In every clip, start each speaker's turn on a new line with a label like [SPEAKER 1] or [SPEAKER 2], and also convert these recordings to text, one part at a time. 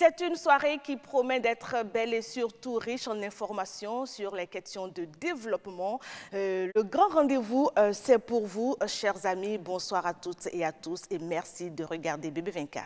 [SPEAKER 1] C'est une soirée qui promet d'être belle et surtout riche en informations sur les questions de développement. Le grand rendez-vous, c'est pour vous, chers amis. Bonsoir à toutes et à tous et merci de regarder BB24.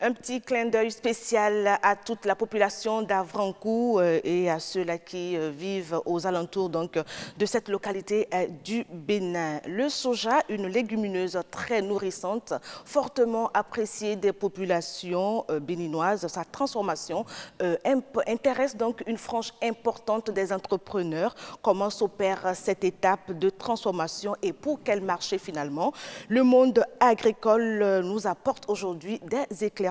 [SPEAKER 1] Un petit clin d'œil spécial à toute la population d'Avrankou et à ceux-là qui vivent aux alentours donc, de cette localité du Bénin. Le soja, une légumineuse très nourrissante, fortement appréciée des populations béninoises. Sa transformation intéresse donc une frange importante des entrepreneurs. Comment s'opère cette étape de transformation et pour quel marché finalement? Le monde agricole nous apporte aujourd'hui des éclaircissements.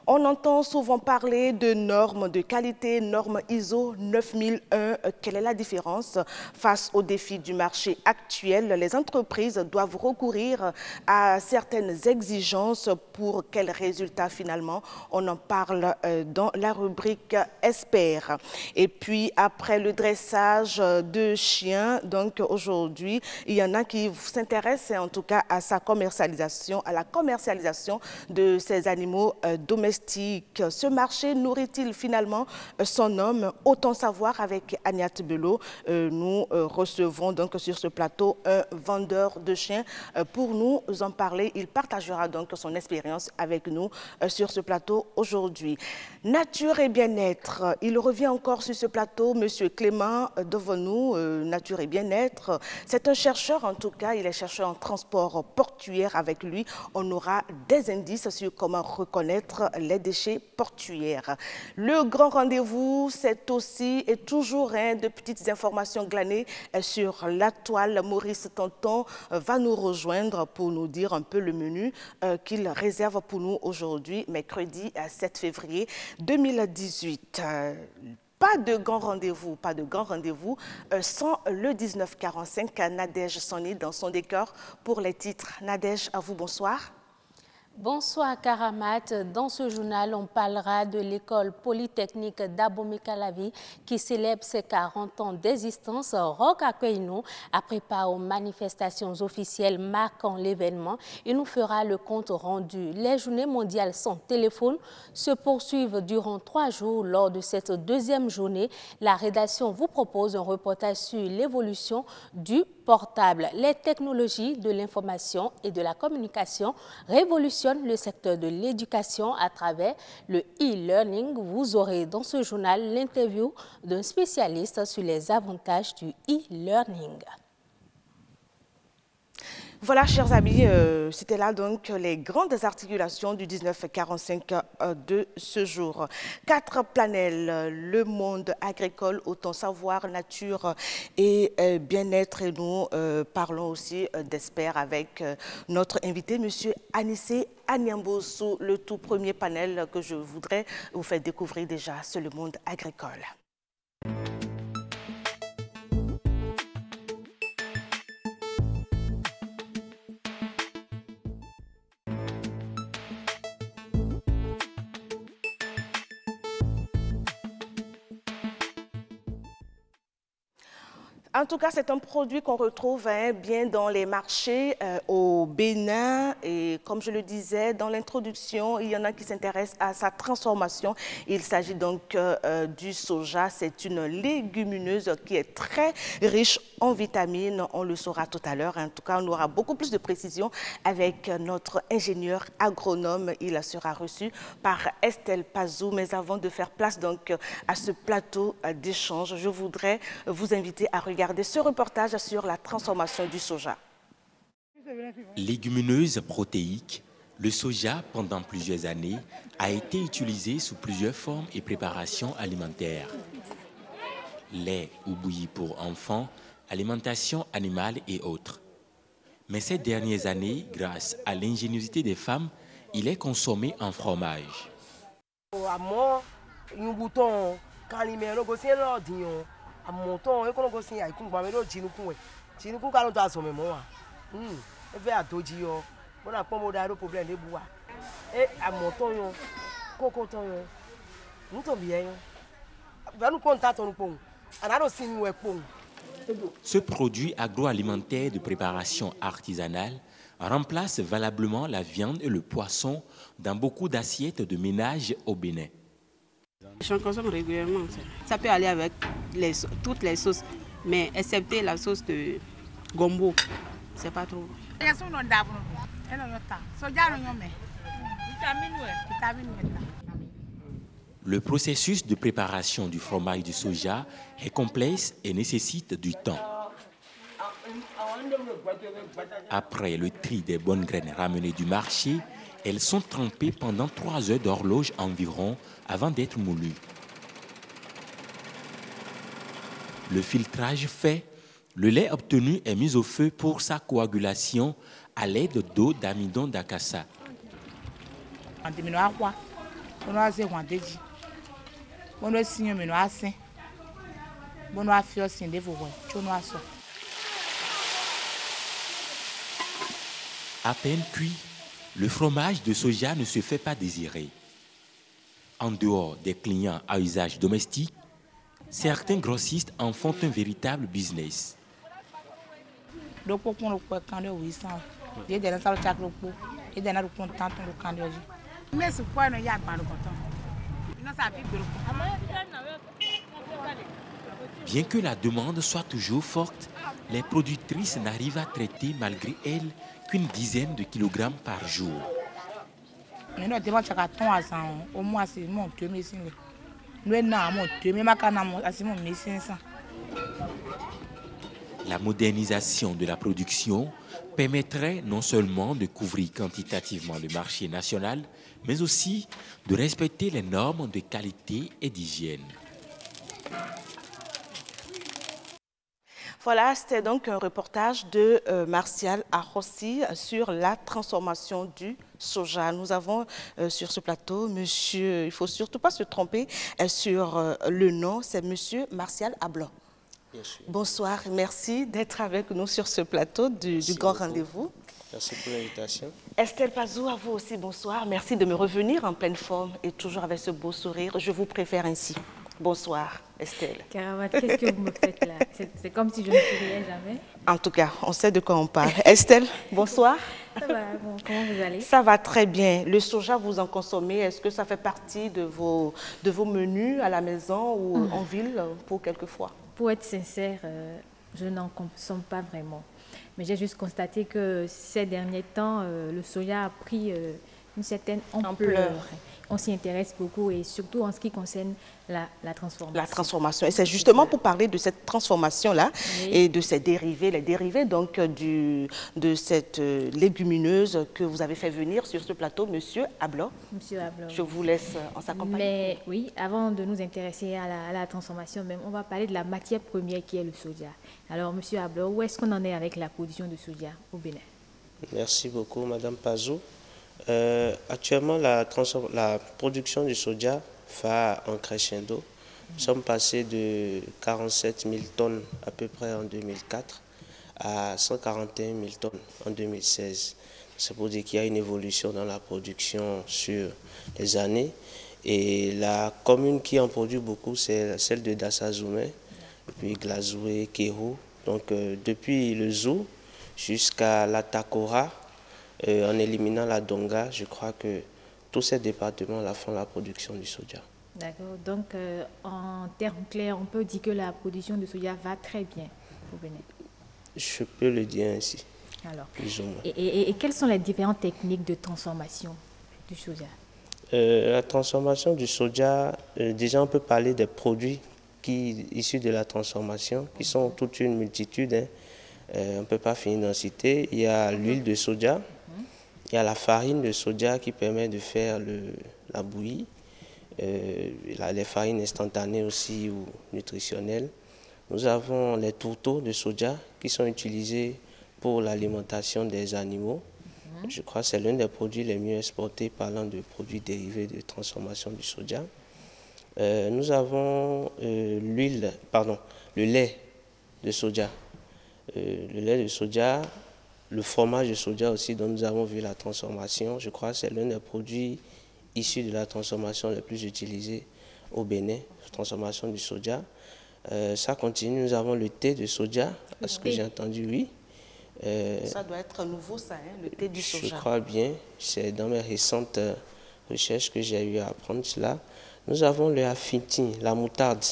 [SPEAKER 1] On entend souvent parler de normes de qualité, normes ISO 9001. Quelle est la différence? Face aux défis du marché actuel, les entreprises doivent recourir à certaines exigences. Pour quels résultats finalement? On en parle dans la rubrique Expert. Et puis après le dressage de chiens, donc aujourd'hui, il y en a qui s'intéressent en tout cas à sa commercialisation, à la commercialisation de ces animaux domestiques. Ce marché nourrit-il finalement son homme? Autant savoir avec Agnès Bello. Nous recevons donc sur ce plateau un vendeur de chiens pour nous en parler. Il partagera donc son expérience avec nous sur ce plateau aujourd'hui. Nature et bien-être. Il revient encore sur ce plateau, Monsieur Clément devant nous. Nature et bien-être. C'est un chercheur en tout cas. Il est chercheur en transport portuaire. Avec lui, on aura des indices sur comment reconnaître les déchets portuaires. Le grand rendez-vous, c'est aussi et toujours de petites informations glanées sur la toile. Maurice Tonton va nous rejoindre pour nous dire un peu le menu qu'il réserve pour nous aujourd'hui, mercredi 7 février 2018. Pas de grand rendez-vous sans le 1945. Nadège Soni dans son décor pour les titres. Nadège, à vous, bonsoir.
[SPEAKER 2] Bonsoir Karamat. Dans ce journal, on parlera de l'école polytechnique d'Abomey-Calavi qui célèbre ses 40 ans d'existence. Roch accueille-nous à préparer aux manifestations officielles marquant l'événement. Il nous fera le compte rendu. Les journées mondiales sans téléphone se poursuivent durant 3 jours. Lors de cette deuxième journée, la rédaction vous propose un reportage sur l'évolution du portable. Les technologies de l'information et de la communication révolutionnent le secteur de l'éducation à travers le e-learning. Vous aurez dans ce journal l'interview d'un spécialiste sur les avantages du e-learning.
[SPEAKER 1] Voilà, chers amis, c'était là donc les grandes articulations du 1945 de ce jour. 4 panels, le monde agricole, autant savoir, nature et bien-être. Et nous parlons aussi d'experts avec notre invité, monsieur Anissé Anyambosu, le tout premier panel que je voudrais vous faire découvrir déjà, c'est le monde agricole. En tout cas, c'est un produit qu'on retrouve bien dans les marchés au Bénin. Et comme je le disais dans l'introduction, il y en a qui s'intéressent à sa transformation. Il s'agit donc du soja. C'est une légumineuse qui est très riche en vitamines. On le saura tout à l'heure. En tout cas, on aura beaucoup plus de précision avec notre ingénieur agronome. Il sera reçu par Estelle Pazou. Mais avant de faire place donc à ce plateau d'échange, je voudrais vous inviter à regarder ce reportage sur la transformation du soja.
[SPEAKER 3] Légumineuse protéique, le soja, pendant plusieurs années, a été utilisé sous plusieurs formes et préparations alimentaires. Lait ou bouilli pour enfants, alimentation animale et autres. Mais ces dernières années, grâce à l'ingéniosité des femmes, il est consommé en fromage. Ce produit agroalimentaire de préparation artisanale remplace valablement la viande et le poisson dans beaucoup d'assiettes de ménage au Bénin.
[SPEAKER 4] J'en consomme régulièrement. Ça peut aller avec toutes les sauces, mais excepté la sauce de gombo, c'est pas trop.
[SPEAKER 3] Le processus de préparation du fromage du soja est complexe et nécessite du temps. Après le tri des bonnes graines ramenées du marché, elles sont trempées pendant 3 heures d'horloge environ avant d'être moulues. Le filtrage fait, le lait obtenu est mis au feu pour sa coagulation à l'aide d'eau d'amidon d'acassa. À peine cuit, le fromage de soja ne se fait pas désirer. En dehors des clients à usage domestique, certains grossistes en font un véritable business. Bien que la demande soit toujours forte, les productrices n'arrivent à traiter malgré elles qu'une dizaine de kilogrammes par jour. La modernisation de la production permettrait non seulement de couvrir quantitativement le marché national, mais aussi de respecter les normes de qualité et d'hygiène.
[SPEAKER 1] Voilà, c'était donc un reportage de Martial Arrossi sur la transformation du soja. Nous avons sur ce plateau, monsieur, il ne faut surtout pas se tromper sur le nom, c'est monsieur Martial Ablan. Bonsoir, merci d'être avec nous sur ce plateau du grand rendez-vous.
[SPEAKER 5] Merci pour l'invitation.
[SPEAKER 1] Estelle Pazou, à vous aussi, bonsoir. Merci de me revenir en pleine forme et toujours avec ce beau sourire. Je vous préfère ainsi. Bonsoir, Estelle.
[SPEAKER 6] Karamat, qu'est-ce que vous me faites là? C'est comme si je ne souriais jamais.
[SPEAKER 1] En tout cas, on sait de quoi on parle. Estelle, bonsoir.
[SPEAKER 6] Ça va, bon, comment vous allez?
[SPEAKER 1] Ça va très bien. Le soja, vous en consommez. Est-ce que ça fait partie de vos menus à la maison ou en ville pour quelquefois?
[SPEAKER 6] Pour être sincère, je n'en consomme pas vraiment. Mais j'ai juste constaté que ces derniers temps, le soja a pris une certaine ampleur. On s'y intéresse beaucoup et surtout en ce qui concerne la transformation.
[SPEAKER 1] La transformation. Et c'est justement pour parler de cette transformation-là et de ses dérivés, les dérivés donc de cette légumineuse que vous avez fait venir sur ce plateau, Monsieur Ablor.
[SPEAKER 6] Monsieur Ablor.
[SPEAKER 1] Je vous laisse en s'accompagner.
[SPEAKER 6] Mais oui, avant de nous intéresser à la transformation même, on va parler de la matière première qui est le soja. Alors, Monsieur Ablor, où est-ce qu'on en est avec la production de soja au Bénin?
[SPEAKER 5] Merci beaucoup, Madame Pazou. Actuellement, la production du soja va en crescendo. Nous sommes passés de 47 000 tonnes à peu près en 2004 à 141 000 tonnes en 2016. C'est pour dire qu'il y a une évolution dans la production sur les années. Et la commune qui en produit beaucoup, c'est celle de Dassazoumé, puis Glazoué, Kéhou. Donc depuis le Zou jusqu'à la Takora, en éliminant la Donga, je crois que tous ces départements font la production du soja.
[SPEAKER 6] D'accord. Donc, en termes clairs, on peut dire que la production de soja va très bien au Bénin.
[SPEAKER 5] Je peux le dire ainsi.
[SPEAKER 6] Alors,
[SPEAKER 5] plus ou moins.
[SPEAKER 6] Et quelles sont les différentes techniques de transformation du soja?
[SPEAKER 5] La transformation du soja, déjà on peut parler des produits issus de la transformation, qui sont toute une multitude. On ne peut pas finir d'en citer. Il y a l'huile de soja, il y a la farine de soja qui permet de faire la bouillie, les farines instantanées aussi ou nutritionnelles. Nous avons les tourteaux de soja qui sont utilisés pour l'alimentation des animaux. Je crois que c'est l'un des produits les mieux exportés parlant de produits dérivés de transformation du soja. Nous avons le lait de soja. Le lait de soja, le fromage de soja aussi dont nous avons vu la transformation. Je crois que c'est l'un des produits issus de la transformation les plus utilisés au Bénin, la transformation du soja. Ça continue, nous avons le thé de soja, à ce que j'ai entendu, oui.
[SPEAKER 1] Ça doit être nouveau, ça, le thé du soja.
[SPEAKER 5] Je crois bien, c'est dans mes récentes recherches que j'ai eu à apprendre cela. Nous avons le afinti, la moutarde.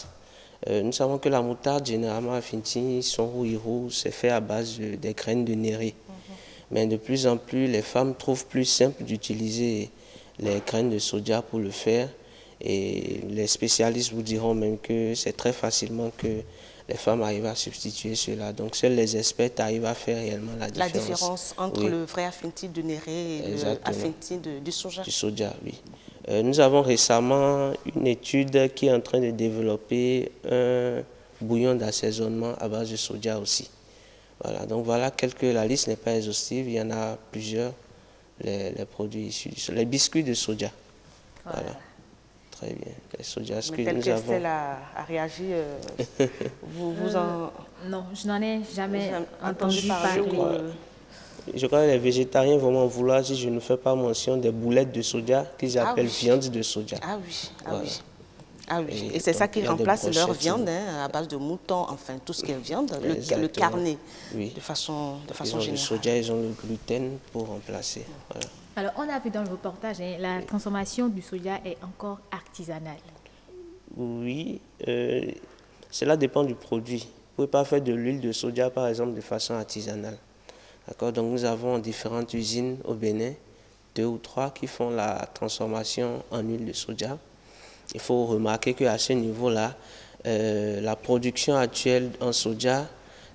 [SPEAKER 5] Nous savons que la moutarde, généralement, afinti, son roux, c'est fait à base des graines de néré. Mais de plus en plus, les femmes trouvent plus simple d'utiliser les graines de soja pour le faire. Et les spécialistes vous diront même que c'est très facilement que les femmes arrivent à substituer cela. Donc, seuls les experts arrivent à faire réellement la différence.
[SPEAKER 1] La différence entre le vrai afinti de néré et le afinti du soja. Du
[SPEAKER 5] soja, oui. Nous avons récemment une étude qui est en train de développer un bouillon d'assaisonnement à base de soja aussi. Voilà, donc voilà la liste n'est pas exhaustive, il y en a plusieurs, les produits issus du soja. Les biscuits de soja. Voilà. Très bien. Les soja, ce que nous avons...
[SPEAKER 1] Estelle a réagi, vous en...
[SPEAKER 6] Non, je n'en ai jamais entendu parler.
[SPEAKER 5] Je crois que les végétariens vont m'en vouloir si je ne fais pas mention des boulettes de soja qu'ils appellent viande de soja.
[SPEAKER 1] Ah oui,
[SPEAKER 5] voilà.
[SPEAKER 1] Ah oui. Et c'est ça qui remplace leur viande à base de mouton, enfin tout ce qui est viande, le carnet, de façon générale.
[SPEAKER 5] Le soja, ils ont le gluten pour remplacer. Voilà.
[SPEAKER 6] Alors, on a vu dans le reportage, la transformation du soja est encore artisanale.
[SPEAKER 5] Oui, cela dépend du produit. Vous ne pouvez pas faire de l'huile de soja, par exemple, de façon artisanale. D'accord? Donc, nous avons différentes usines au Bénin, 2 ou 3 qui font la transformation en huile de soja. Il faut remarquer qu'à ce niveau-là, la production actuelle en soja,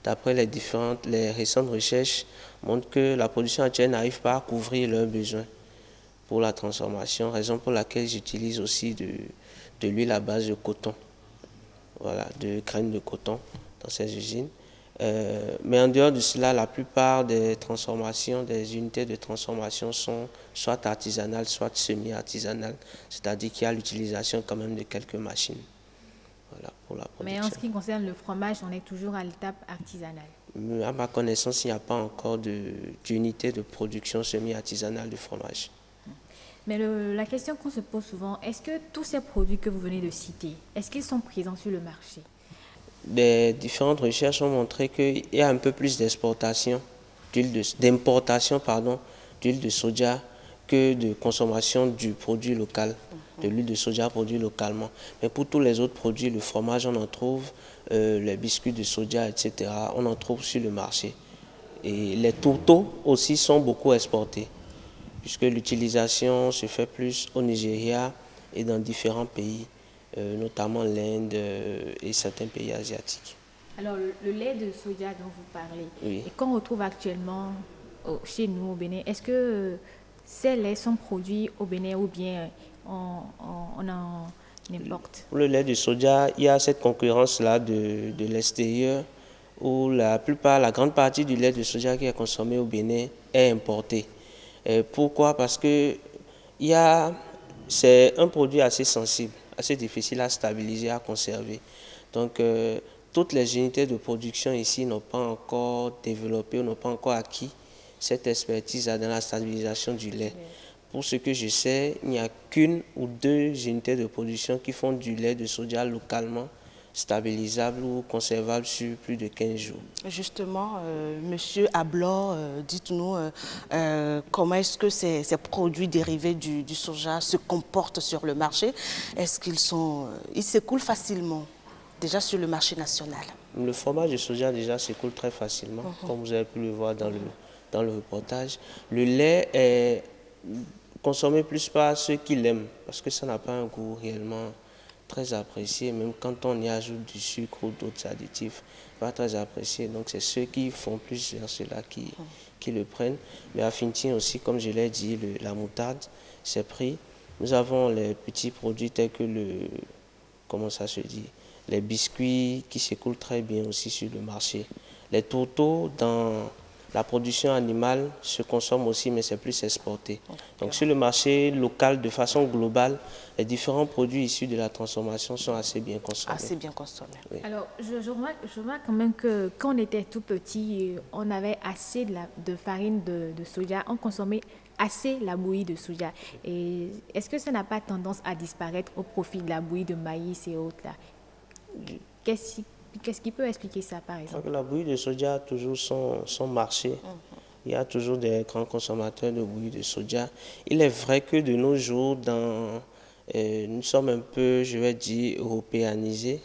[SPEAKER 5] d'après les récentes recherches, montre que la production actuelle n'arrive pas à couvrir leurs besoins pour la transformation, raison pour laquelle j'utilise aussi de l'huile à base de coton, voilà, de graines de coton dans ces usines. Mais en dehors de cela, la plupart des transformations, des unités de transformation sont soit artisanales, soit semi-artisanales, c'est-à-dire qu'il y a l'utilisation quand même de quelques machines. Voilà, pour la production.
[SPEAKER 6] Mais en ce qui concerne le fromage, on est toujours à l'étape artisanale.
[SPEAKER 5] À ma connaissance, il n'y a pas encore d'unité de production semi-artisanale de fromage.
[SPEAKER 6] Mais la question qu'on se pose souvent, est-ce que tous ces produits que vous venez de citer, est-ce qu'ils sont présents sur le marché?
[SPEAKER 5] Des différentes recherches ont montré qu'il y a un peu plus d'importation d'huile de soja que de consommation du produit local, de l'huile de soja produit localement. Mais pour tous les autres produits, le fromage, on en trouve, les biscuits de soja, etc., on en trouve sur le marché. Et les tourteaux aussi sont beaucoup exportés. puisque l'utilisation se fait plus au Nigeria et dans différents pays, notamment l'Inde et certains pays asiatiques.
[SPEAKER 6] Alors, le lait de soja dont vous parlez,
[SPEAKER 5] Oui.
[SPEAKER 6] et qu'on retrouve actuellement chez nous au Bénin, est-ce que ces laits sont produits au Bénin ou bien on en importe?
[SPEAKER 5] Pour le lait de soja, il y a cette concurrence-là de l'extérieur où la grande partie du lait de soja qui est consommé au Bénin est importé. Pourquoi? Parce que c'est un produit assez sensible, assez difficile à stabiliser, à conserver. Donc, toutes les unités de production ici n'ont pas encore développé, n'ont pas encore acquis cette expertise dans la stabilisation du lait. Pour ce que je sais, il n'y a qu'une ou deux unités de production qui font du lait de soja localement stabilisable ou conservable sur plus de 15 jours.
[SPEAKER 1] Justement, Monsieur Ablor, dites-nous comment est-ce que ces produits dérivés du soja se comportent sur le marché? Est-ce ils s'écoulent facilement déjà sur le marché national?
[SPEAKER 5] Le fromage de soja déjà s'écoule très facilement, comme vous avez pu le voir dans le reportage. Le lait est consommé plus par ceux qui l'aiment, parce que ça n'a pas un goût réellement très apprécié, même quand on y ajoute du sucre ou d'autres additifs, pas très apprécié. Donc c'est ceux qui font plus vers ceux-là qui le prennent. Mais à Fintien aussi, comme je l'ai dit, la moutarde, c'est pris. Nous avons les petits produits tels que comment ça se dit, les biscuits qui s'écoulent très bien aussi sur le marché. Les tourteaux dans la production animale se consomment aussi, mais c'est plus exporté. Donc sur le marché local, de façon globale, les différents produits issus de la transformation sont assez bien consommés.
[SPEAKER 1] Assez bien consommés.
[SPEAKER 5] Oui.
[SPEAKER 6] Alors, je remarque quand même que quand on était tout petit, on avait assez de farine de soja, on consommait assez la bouillie de soja. Et est-ce que ça n'a pas tendance à disparaître au profit de la bouillie de maïs et autres là? Qu'est-ce qui peut expliquer ça, par exemple?
[SPEAKER 5] La bouillie de soja a toujours son marché. Il y a toujours des grands consommateurs de bouillie de soja. Il est vrai que de nos jours, nous sommes un peu, je vais dire, européanisés,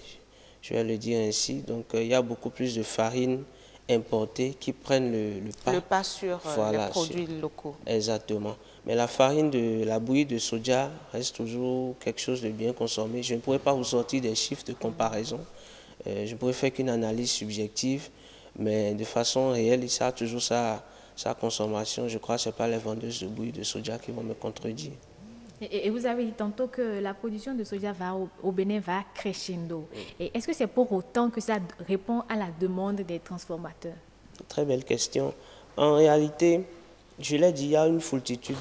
[SPEAKER 5] je vais le dire ainsi. Donc, il y a beaucoup plus de farines importées qui prennent le pas.
[SPEAKER 1] Le pas sur les produits locaux.
[SPEAKER 5] Exactement. Mais la farine de la bouillie de soja reste toujours quelque chose de bien consommé. Je ne pourrais pas vous sortir des chiffres de comparaison. Je ne pourrais faire qu'une analyse subjective, mais de façon réelle, ça a toujours sa consommation. Je crois que ce n'est pas les vendeuses de bouillie de soja qui vont me contredire.
[SPEAKER 6] Et vous avez dit tantôt que la production de soja au Bénin va crescendo. Et est-ce que c'est pour autant que ça répond à la demande des transformateurs?
[SPEAKER 5] Très belle question. En réalité, je l'ai dit, il y a une foultitude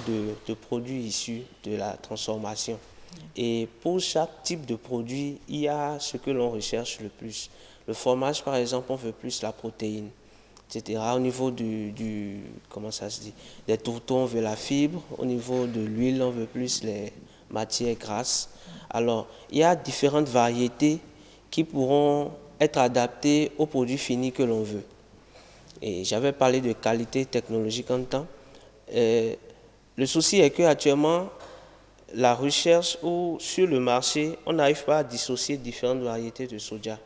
[SPEAKER 5] de produits issus de la transformation. Et pour chaque type de produit, il y a ce que l'on recherche le plus. Le fromage, par exemple, on veut plus la protéine, etc. Au niveau comment ça se dit, des tourteaux, on veut la fibre. Au niveau de l'huile, on veut plus les matières grasses. Alors, il y a différentes variétés qui pourront être adaptées aux produits finis que l'on veut. Et j'avais parlé de qualité technologique en temps. Le souci est qu'actuellement, la recherche ou sur le marché, on n'arrive pas à dissocier différentes variétés de soja.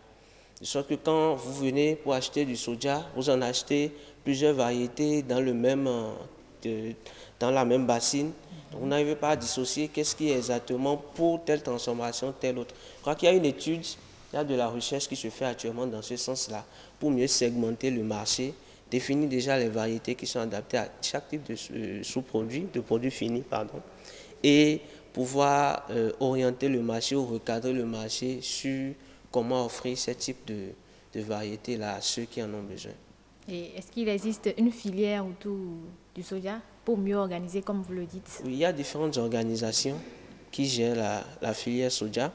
[SPEAKER 5] De sorte que quand vous venez pour acheter du soja, vous en achetez plusieurs variétés dans la même bassine. Donc, vous n'arrivez pas à dissocier qu'est-ce qui est exactement pour telle transformation, telle autre. Je crois qu'il y a une étude, il y a de la recherche qui se fait actuellement dans ce sens-là pour mieux segmenter le marché, définir déjà les variétés qui sont adaptées à chaque type de sous-produit, de produits finis, pardon, et pouvoir orienter le marché ou recadrer le marché sur comment offrir ce type de variétés-là à ceux qui en ont besoin.
[SPEAKER 6] Et est-ce qu'il existe une filière autour du soja pour mieux organiser, comme vous le dites?
[SPEAKER 5] Oui, il y a différentes organisations qui gèrent la filière soja,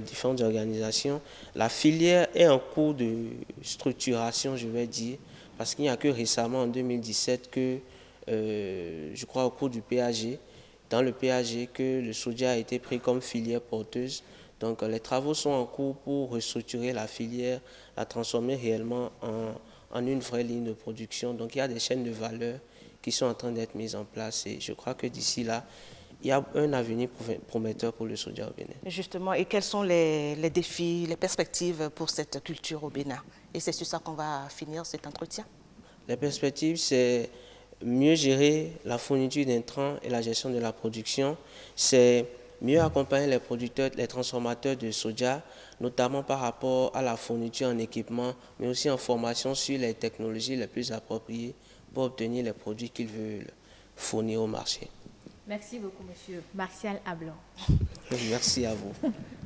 [SPEAKER 5] différentes organisations. La filière est en cours de structuration, je vais dire, parce qu'il n'y a que récemment, en 2017, que, je crois au cours du PAG, dans le PAG, que le soja a été pris comme filière porteuse. Donc les travaux sont en cours pour restructurer la filière, la transformer réellement en une vraie ligne de production. Donc il y a des chaînes de valeur qui sont en train d'être mises en place et je crois que d'ici là, il y a un avenir prometteur pour le soja au Bénin.
[SPEAKER 1] Justement, et quels sont les défis, les perspectives pour cette culture au Bénin? Et c'est sur ça qu'on va finir cet entretien.
[SPEAKER 5] Les perspectives, c'est mieux gérer la fourniture d'intrants et la gestion de la production. C'est mieux accompagner les producteurs, les transformateurs de soja, notamment par rapport à la fourniture en équipement, mais aussi en formation sur les technologies les plus appropriées pour obtenir les produits qu'ils veulent fournir au marché.
[SPEAKER 6] Merci beaucoup, monsieur Martial Ablon.
[SPEAKER 5] Merci à vous.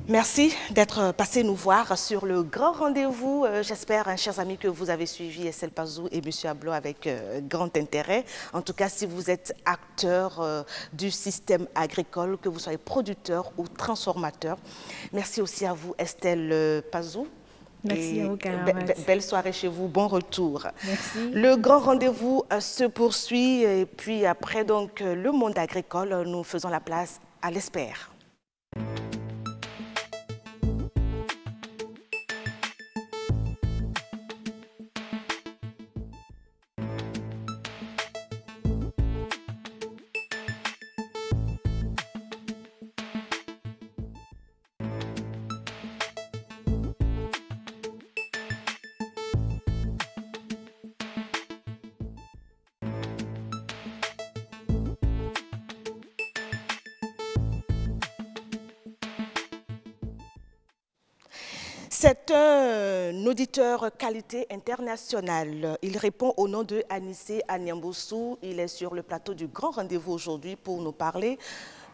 [SPEAKER 1] Merci d'être passé nous voir sur le grand rendez-vous. J'espère, chers amis, que vous avez suivi Estelle Pazou et monsieur Ablon avec grand intérêt. En tout cas, si vous êtes acteur du système agricole, que vous soyez producteur ou transformateur. Merci aussi à vous, Estelle Pazou.
[SPEAKER 6] Merci à vous, Karamat.
[SPEAKER 1] Belle soirée chez vous, bon retour.
[SPEAKER 6] Merci.
[SPEAKER 1] Le grand rendez-vous se poursuit et puis après donc le monde agricole, nous faisons la place à l'ESPER. C'est un auditeur qualité internationale. Il répond au nom de Anissé Anyamboussou. Il est sur le plateau du grand rendez-vous aujourd'hui pour nous parler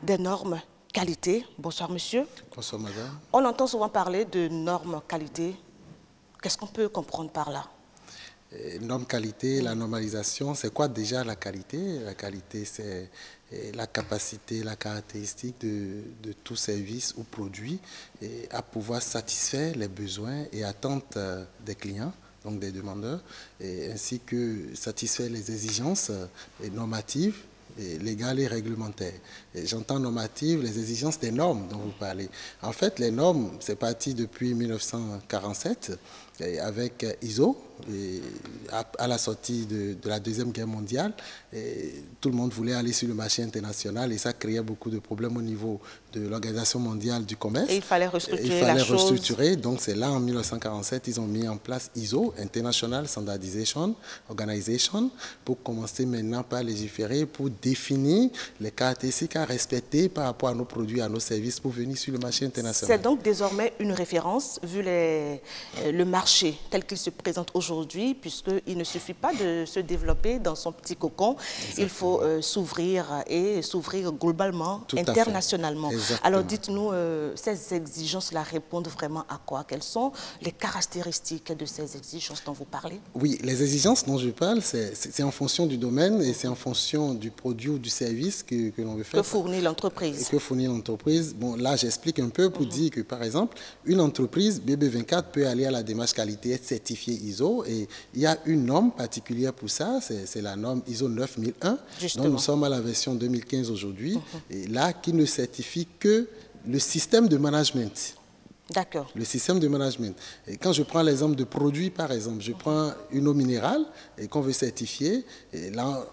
[SPEAKER 1] des normes qualité. Bonsoir monsieur.
[SPEAKER 7] Bonsoir madame.
[SPEAKER 1] On entend souvent parler de normes qualité. Qu'est-ce qu'on peut comprendre par là?
[SPEAKER 7] Normes qualité, la normalisation, c'est quoi déjà la qualité? La qualité, c'est la capacité, la caractéristique de tout service ou produit à pouvoir satisfaire les besoins et attentes des clients, donc des demandeurs, ainsi que satisfaire les exigences normatives, légales et réglementaires. J'entends normatives, les exigences des normes dont vous parlez. En fait, les normes, c'est parti depuis 1947 avec ISO. Et à la sortie de la Deuxième Guerre mondiale, tout le monde voulait aller sur le marché international et ça créait beaucoup de problèmes au niveau de l'Organisation mondiale du commerce.
[SPEAKER 1] Et il fallait restructurer
[SPEAKER 7] Donc c'est là, en 1947, ils ont mis en place ISO, International Standardization Organization, pour commencer maintenant par légiférer, pour définir les caractéristiques à respecter par rapport à nos produits, à nos services pour venir sur le marché international.
[SPEAKER 1] C'est donc désormais une référence, vu le marché tel qu'il se présente aujourd'hui, puisqu'il ne suffit pas de se développer dans son petit cocon. Exactement. Il faut s'ouvrir et s'ouvrir globalement, internationalement. Alors dites-nous, ces exigences-là répondent vraiment à quoi? Quelles sont les caractéristiques de ces exigences dont vous parlez?
[SPEAKER 7] Oui, les exigences dont je parle, c'est en fonction du domaine et c'est en fonction du produit ou du service que l'on veut faire.
[SPEAKER 1] Que fournit l'entreprise?
[SPEAKER 7] Que fournit l'entreprise. Bon, là, j'explique un peu pour dire que, par exemple, une entreprise BB24 peut aller à la démarche qualité, être certifiée ISO et il y a une norme particulière pour ça, c'est la norme ISO 9001.
[SPEAKER 1] Justement.
[SPEAKER 7] Donc nous sommes à la version 2015 aujourd'hui, et là qui ne certifie que le système de management.
[SPEAKER 1] D'accord.
[SPEAKER 7] Le système de management. Et quand je prends l'exemple de produits, par exemple, je prends une eau minérale et qu'on veut certifier, et là,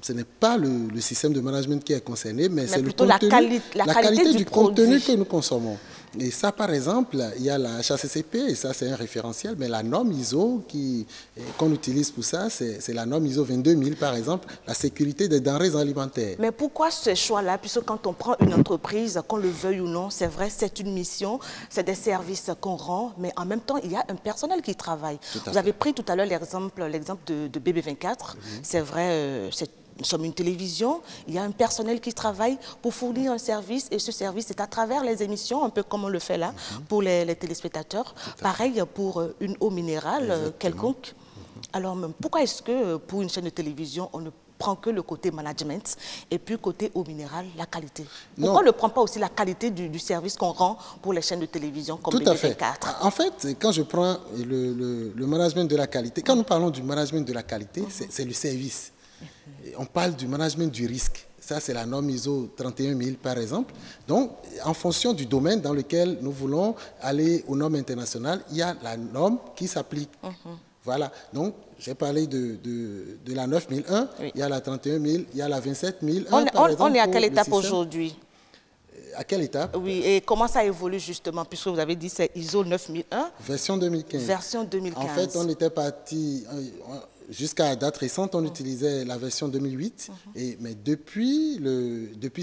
[SPEAKER 7] ce n'est pas le système de management qui est concerné, mais c'est le contenu, la qualité du contenu que nous consommons. Et ça, par exemple, il y a la HACCP, et ça c'est un référentiel, mais la norme ISO qu'on utilise pour ça, c'est la norme ISO 22000, par exemple, la sécurité des denrées alimentaires.
[SPEAKER 1] Mais pourquoi ce choix-là? Puisque quand on prend une entreprise, qu'on le veuille ou non, c'est vrai, c'est une mission, c'est des services qu'on rend, mais en même temps, il y a un personnel qui travaille. Vous avez pris tout à l'heure l'exemple de BB24, c'est vrai, nous sommes une télévision, il y a un personnel qui travaille pour fournir un service et ce service est à travers les émissions, un peu comme on le fait là pour les téléspectateurs. Pareil pour une eau minérale quelconque. Alors pourquoi est-ce que pour une chaîne de télévision, on ne prend que le côté management et puis côté eau minérale, la qualité? Pourquoi on ne prend pas aussi la qualité du service qu'on rend pour les chaînes de télévision comme BB24?
[SPEAKER 7] Tout à fait. En fait, quand je prends le management de la qualité, quand nous parlons du management de la qualité, c'est le service. On parle du management du risque. Ça, c'est la norme ISO 31000, par exemple. Donc, en fonction du domaine dans lequel nous voulons aller aux normes internationales, il y a la norme qui s'applique. Voilà. Donc, j'ai parlé de la 9001, il y a la 31000, il y a la 27001.
[SPEAKER 1] On est à quelle étape aujourd'hui?
[SPEAKER 7] À quelle étape?
[SPEAKER 1] Oui, et comment ça évolue justement, puisque vous avez dit c'est ISO 9001.
[SPEAKER 7] Version 2015.
[SPEAKER 1] Version 2015.
[SPEAKER 7] En fait, on était parti... jusqu'à date récente, on utilisait la version 2008, mais depuis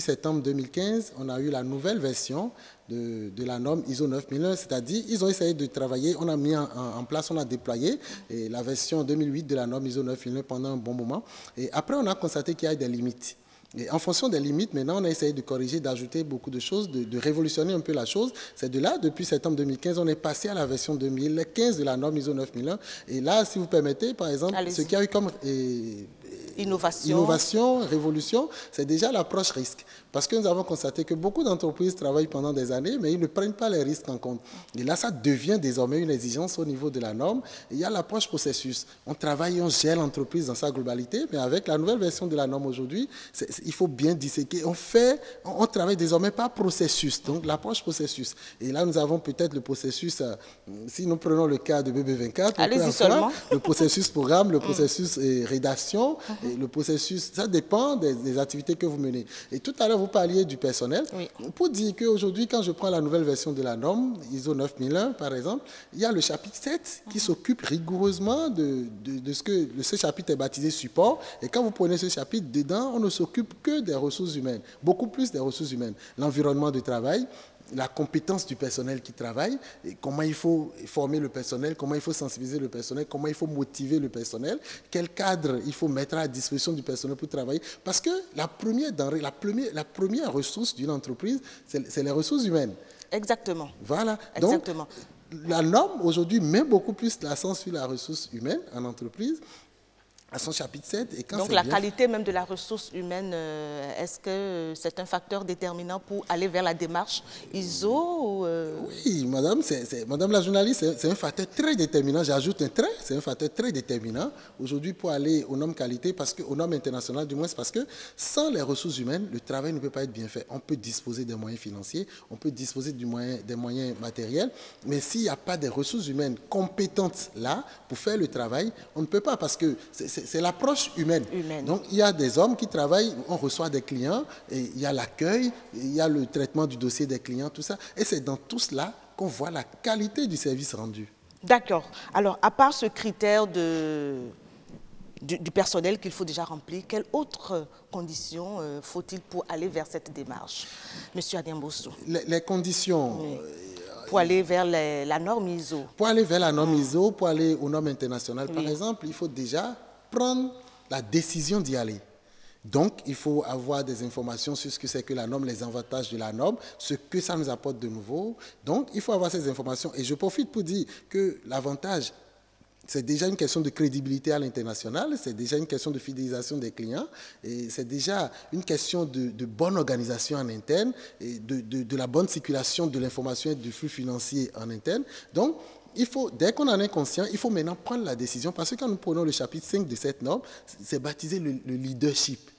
[SPEAKER 7] septembre 2015, on a eu la nouvelle version de la norme ISO 9001, c'est-à-dire ils ont essayé de travailler, on a mis en place, on a déployé la version 2008 de la norme ISO 9001 pendant un bon moment. Et après, on a constaté qu'il y a des limites. Et en fonction des limites, maintenant, on a essayé de corriger, d'ajouter beaucoup de choses, de révolutionner un peu la chose. C'est de là, depuis septembre 2015, on est passé à la version 2015 de la norme ISO 9001. Et là, si vous permettez, par exemple, ce qu'il y a eu comme innovation, révolution, c'est déjà l'approche risque. Parce que nous avons constaté que beaucoup d'entreprises travaillent pendant des années, mais ils ne prennent pas les risques en compte. Et là, ça devient désormais une exigence au niveau de la norme. Et il y a l'approche processus. On travaille, on gère l'entreprise dans sa globalité, mais avec la nouvelle version de la norme aujourd'hui, il faut bien disséquer. On travaille désormais par processus, donc l'approche processus. Et là, nous avons peut-être le processus, si nous prenons le cas de BB24, le processus programme, le processus rédaction, et le processus, ça dépend des activités que vous menez. Et tout à l'heure, vous parliez du personnel. Oui. Pour dire qu'aujourd'hui, quand je prends la nouvelle version de la norme, ISO 9001 par exemple, il y a le chapitre 7 qui s'occupe rigoureusement de ce que ce chapitre est baptisé support. Et quand vous prenez ce chapitre, dedans, on ne s'occupe que des ressources humaines, beaucoup plus des ressources humaines. L'environnement de travail, la compétence du personnel qui travaille, et comment il faut former le personnel, comment il faut sensibiliser le personnel, comment il faut motiver le personnel, quel cadre il faut mettre à disposition du personnel pour travailler. Parce que la première ressource d'une entreprise, c'est les ressources humaines.
[SPEAKER 1] Exactement.
[SPEAKER 7] Voilà.
[SPEAKER 1] Exactement.
[SPEAKER 7] Donc, la norme, aujourd'hui, met beaucoup plus l'accent sur la ressource humaine en entreprise, à son chapitre 7. Et quand
[SPEAKER 1] donc la qualité même de la ressource humaine, est-ce que c'est un facteur déterminant pour aller vers la démarche ISO
[SPEAKER 7] Oui, madame, madame la journaliste, c'est un facteur très déterminant. J'ajoute un trait, c'est un facteur très déterminant aujourd'hui pour aller aux normes qualité, aux normes internationales du moins, parce que sans les ressources humaines, le travail ne peut pas être bien fait. On peut disposer des moyens financiers, on peut disposer des moyens matériels, mais s'il n'y a pas des ressources humaines compétentes là pour faire le travail, on ne peut pas, parce que c'est l'approche humaine. Donc, il y a des hommes qui travaillent, on reçoit des clients, et il y a l'accueil, il y a le traitement du dossier des clients, tout ça. Et c'est dans tout cela qu'on voit la qualité du service rendu.
[SPEAKER 1] D'accord. Alors, à part ce critère du personnel qu'il faut déjà remplir, quelles autres conditions faut-il pour aller vers cette démarche, Monsieur Adiambossou?
[SPEAKER 7] Les conditions...
[SPEAKER 1] Oui. Pour aller vers la norme ISO.
[SPEAKER 7] Pour aller vers la norme ISO, pour aller aux normes internationales, par exemple, il faut déjà prendre la décision d'y aller. Donc, il faut avoir des informations sur ce que c'est que la norme, les avantages de la norme, ce que ça nous apporte de nouveau. Donc, il faut avoir ces informations. Et je profite pour dire que l'avantage, c'est déjà une question de crédibilité à l'international, c'est déjà une question de fidélisation des clients, et c'est déjà une question de bonne organisation en interne, et de la bonne circulation de l'information et du flux financier en interne. Donc, dès qu'on en est conscient, il faut maintenant prendre la décision, parce que quand nous prenons le chapitre 5 de cette norme, c'est baptisé le leadership.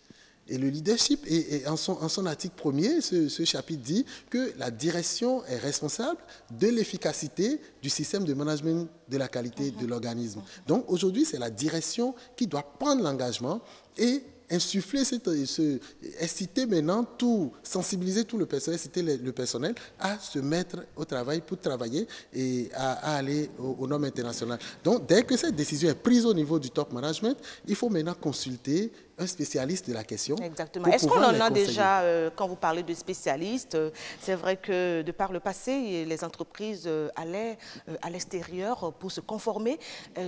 [SPEAKER 7] Et le leadership, en son article premier, ce chapitre dit que la direction est responsable de l'efficacité du système de management de la qualité de l'organisme. Donc aujourd'hui, c'est la direction qui doit prendre l'engagement et insuffler, inciter maintenant sensibiliser tout le personnel, inciter le personnel à se mettre au travail pour travailler et à aller aux normes internationales. Donc, dès que cette décision est prise au niveau du top management, il faut maintenant consulter un spécialiste de la question.
[SPEAKER 1] Exactement. Est-ce qu'on en a déjà, quand vous parlez de spécialistes, c'est vrai que de par le passé, les entreprises allaient à l'extérieur pour se conformer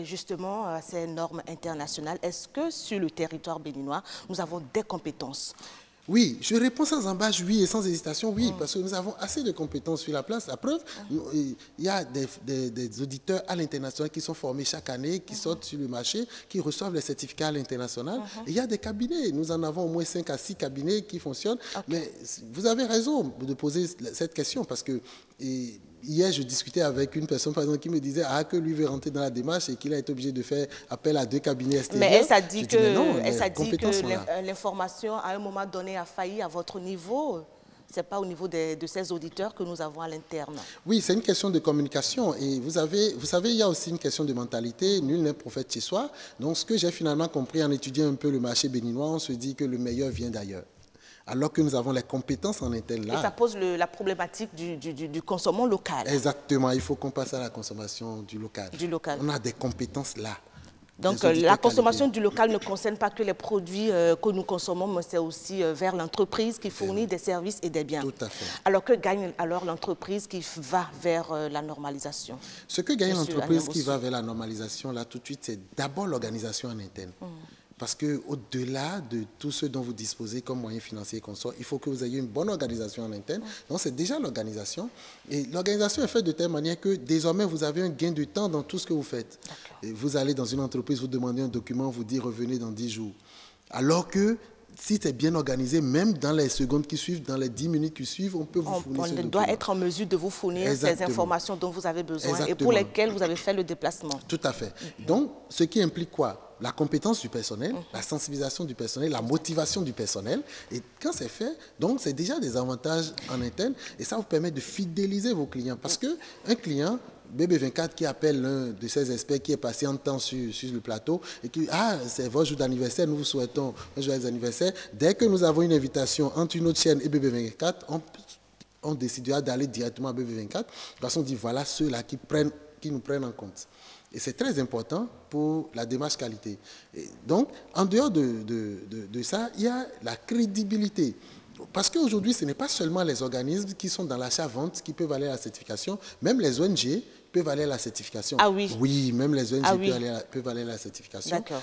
[SPEAKER 1] justement à ces normes internationales. Est-ce que sur le territoire béninois, nous avons des compétences?
[SPEAKER 7] Oui, je réponds sans embâche, oui, et sans hésitation, oui, parce que nous avons assez de compétences sur la place. La preuve, il y a des auditeurs à l'international qui sont formés chaque année, qui sortent sur le marché, qui reçoivent les certificats à l'international. Il y a des cabinets, nous en avons au moins 5 à 6 cabinets qui fonctionnent. Mais vous avez raison de poser cette question, parce que... Hier, je discutais avec une personne, par exemple, qui me disait que lui veut rentrer dans la démarche et qu'il a été obligé de faire appel à 2 cabinets extérieurs.
[SPEAKER 1] Mais elle a dit que l'information, à un moment donné, a failli à votre niveau. Ce n'est pas au niveau de ces auditeurs que nous avons à l'interne.
[SPEAKER 7] Oui, c'est une question de communication. Et vous savez, il y a aussi une question de mentalité. Nul n'est prophète chez soi. Donc, ce que j'ai finalement compris en étudiant un peu le marché béninois, on se dit que le meilleur vient d'ailleurs. Alors que nous avons les compétences en interne là.
[SPEAKER 1] Et ça pose la problématique du consommant local.
[SPEAKER 7] Exactement, il faut qu'on passe à la consommation du local.
[SPEAKER 1] Du local.
[SPEAKER 7] On a des compétences là.
[SPEAKER 1] Donc la consommation du local ne concerne pas que les produits que nous consommons, mais c'est aussi vers l'entreprise qui fournit des services et des biens.
[SPEAKER 7] Tout à fait.
[SPEAKER 1] Alors que gagne alors l'entreprise qui va vers la normalisation?
[SPEAKER 7] Ce que gagne l'entreprise qui va vers la normalisation, là tout de suite, c'est d'abord l'organisation en interne. Parce qu'au-delà de tout ce dont vous disposez comme moyens financiers et consorts, il faut que vous ayez une bonne organisation en interne. Donc, c'est déjà l'organisation. Et l'organisation est faite de telle manière que désormais, vous avez un gain de temps dans tout ce que vous faites. Et vous allez dans une entreprise, vous demandez un document, vous dit revenez dans 10 jours. Alors que si c'est bien organisé, même dans les secondes qui suivent, dans les 10 minutes qui suivent, on peut vous fournir ce document.
[SPEAKER 1] On doit être en mesure de vous fournir ces informations dont vous avez besoin et pour lesquelles vous avez fait le déplacement.
[SPEAKER 7] Tout à fait. Donc, ce qui implique quoi? La compétence du personnel, la sensibilisation du personnel, la motivation du personnel. Et quand c'est fait, donc c'est déjà des avantages en interne et ça vous permet de fidéliser vos clients. Parce qu'un client, BB24 qui appelle l'un de ses experts qui est passé en temps sur le plateau et qui dit « Ah, c'est votre jour d'anniversaire, nous vous souhaitons un joyeux anniversaire ». Dès que nous avons une invitation entre une autre chaîne et BB24, on décidera d'aller directement à BB24 parce qu'on dit « Voilà ceux-là qui nous prennent en compte ». Et c'est très important pour la démarche qualité. Et donc, en dehors de ça, il y a la crédibilité. Parce qu'aujourd'hui, ce n'est pas seulement les organismes qui sont dans l'achat-vente qui peuvent aller à la certification, même les ONG peuvent aller à la certification.
[SPEAKER 1] Ah oui?
[SPEAKER 7] Oui, même les ONG peuvent aller à la certification.
[SPEAKER 1] D'accord.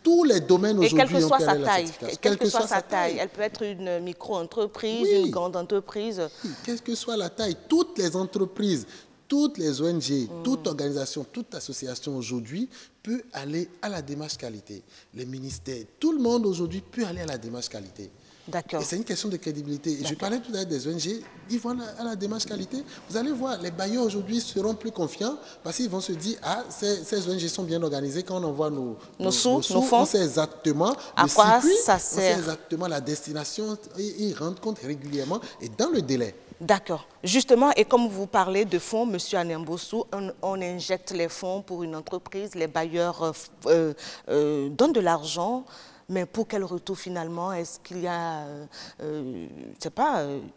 [SPEAKER 7] Tous les domaines aujourd'hui,
[SPEAKER 1] quelle que soit sa taille,
[SPEAKER 7] quelle que soit sa taille,
[SPEAKER 1] elle peut être une micro-entreprise, une grande entreprise.
[SPEAKER 7] Oui, quelle que soit la taille, toutes les entreprises, toutes les ONG, toute organisation, toute association aujourd'hui peut aller à la démarche qualité. Les ministères, tout le monde aujourd'hui peut aller à la démarche qualité.
[SPEAKER 1] D'accord.
[SPEAKER 7] Et c'est une question de crédibilité. Je parlais tout à l'heure des ONG, ils vont à la démarche qualité. Vous allez voir, les bailleurs aujourd'hui seront plus confiants parce qu'ils vont se dire, ah, ces ONG sont bien organisées. Quand on envoie nos sous, nos fonds, on sait exactement
[SPEAKER 1] à quoi ça sert.
[SPEAKER 7] On sait exactement la destination. Ils rendent compte régulièrement et dans le délai.
[SPEAKER 1] D'accord. Justement, et comme vous parlez de fonds, M. Anembossou, on injecte les fonds pour une entreprise, les bailleurs donnent de l'argent, mais pour quel retour finalement? Est-ce qu'il y a,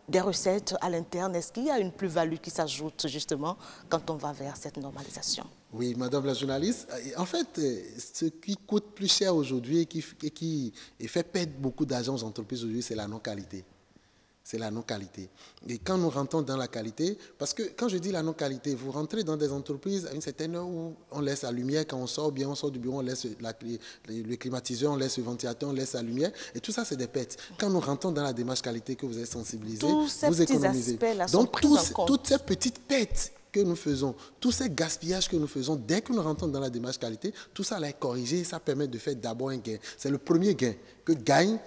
[SPEAKER 1] des recettes à l'interne? Est-ce qu'il y a une plus-value qui s'ajoute justement quand on va vers cette normalisation?
[SPEAKER 7] Oui, Madame la journaliste, en fait, ce qui coûte plus cher aujourd'hui et qui fait perdre beaucoup d'argent aux entreprises aujourd'hui, c'est la non-qualité. C'est la non-qualité. Et quand nous rentrons dans la qualité, parce que quand je dis la non-qualité, vous rentrez dans des entreprises à une certaine heure où on laisse la lumière, quand on sort, bien on sort du bureau, on laisse le climatiseur, on laisse le ventilateur, on laisse la lumière, et tout ça c'est des pertes. Quand nous rentrons dans la démarche qualité que vous êtes sensibilisé, vous économisez. Donc toutes ces petites pertes que nous faisons, tous ces gaspillages que nous faisons, dès que nous rentrons dans la démarche qualité, tout ça là est corrigé et ça permet de faire d'abord un gain. C'est le premier gain que gagne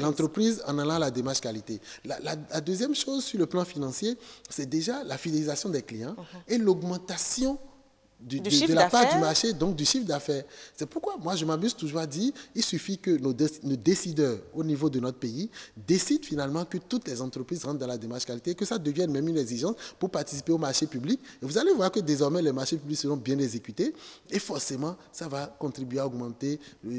[SPEAKER 7] l'entreprise en allant à la démarche qualité. La deuxième chose sur le plan financier, c'est déjà la fidélisation des clients et l'augmentation de la part du marché, donc du chiffre d'affaires. C'est pourquoi moi je m'amuse toujours à dire, il suffit que nos décideurs au niveau de notre pays décident finalement que toutes les entreprises rentrent dans la démarche qualité, que ça devienne même une exigence pour participer au marché public. Et vous allez voir que désormais les marchés publics seront bien exécutés et forcément ça va contribuer à augmenter,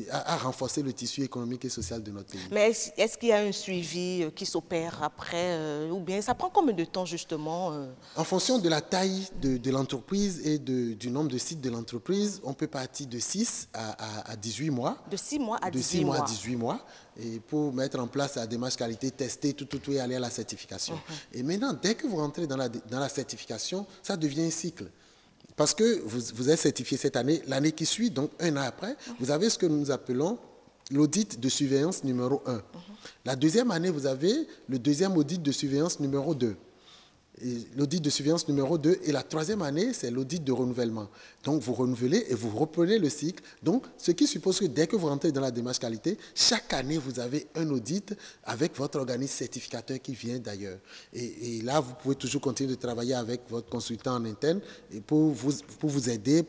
[SPEAKER 7] à renforcer le tissu économique et social de notre pays.
[SPEAKER 1] Mais est-ce qu'il y a un suivi qui s'opère après ou bien ça prend combien de temps justement
[SPEAKER 7] En fonction de la taille de l'entreprise et du nombre de sites de l'entreprise, on peut partir de 6 à 18 mois.
[SPEAKER 1] De 6 mois à 18 mois.
[SPEAKER 7] De 6 mois à 18 mois. Et pour mettre en place la démarche qualité, tester, tout et aller à la certification. Et maintenant, dès que vous rentrez dans la certification, ça devient un cycle. Parce que vous êtes certifié cette année, l'année qui suit, donc un an après, vous avez ce que nous appelons l'audit de surveillance numéro 1. La deuxième année, vous avez le deuxième audit de surveillance numéro 2. L'audit de surveillance numéro 2 et la troisième année, c'est l'audit de renouvellement. Donc, vous renouvelez et vous reprenez le cycle. Donc, ce qui suppose que dès que vous rentrez dans la démarche qualité, chaque année, vous avez un audit avec votre organisme certificateur qui vient d'ailleurs. Et là, vous pouvez toujours continuer de travailler avec votre consultant en interne et pour vous aider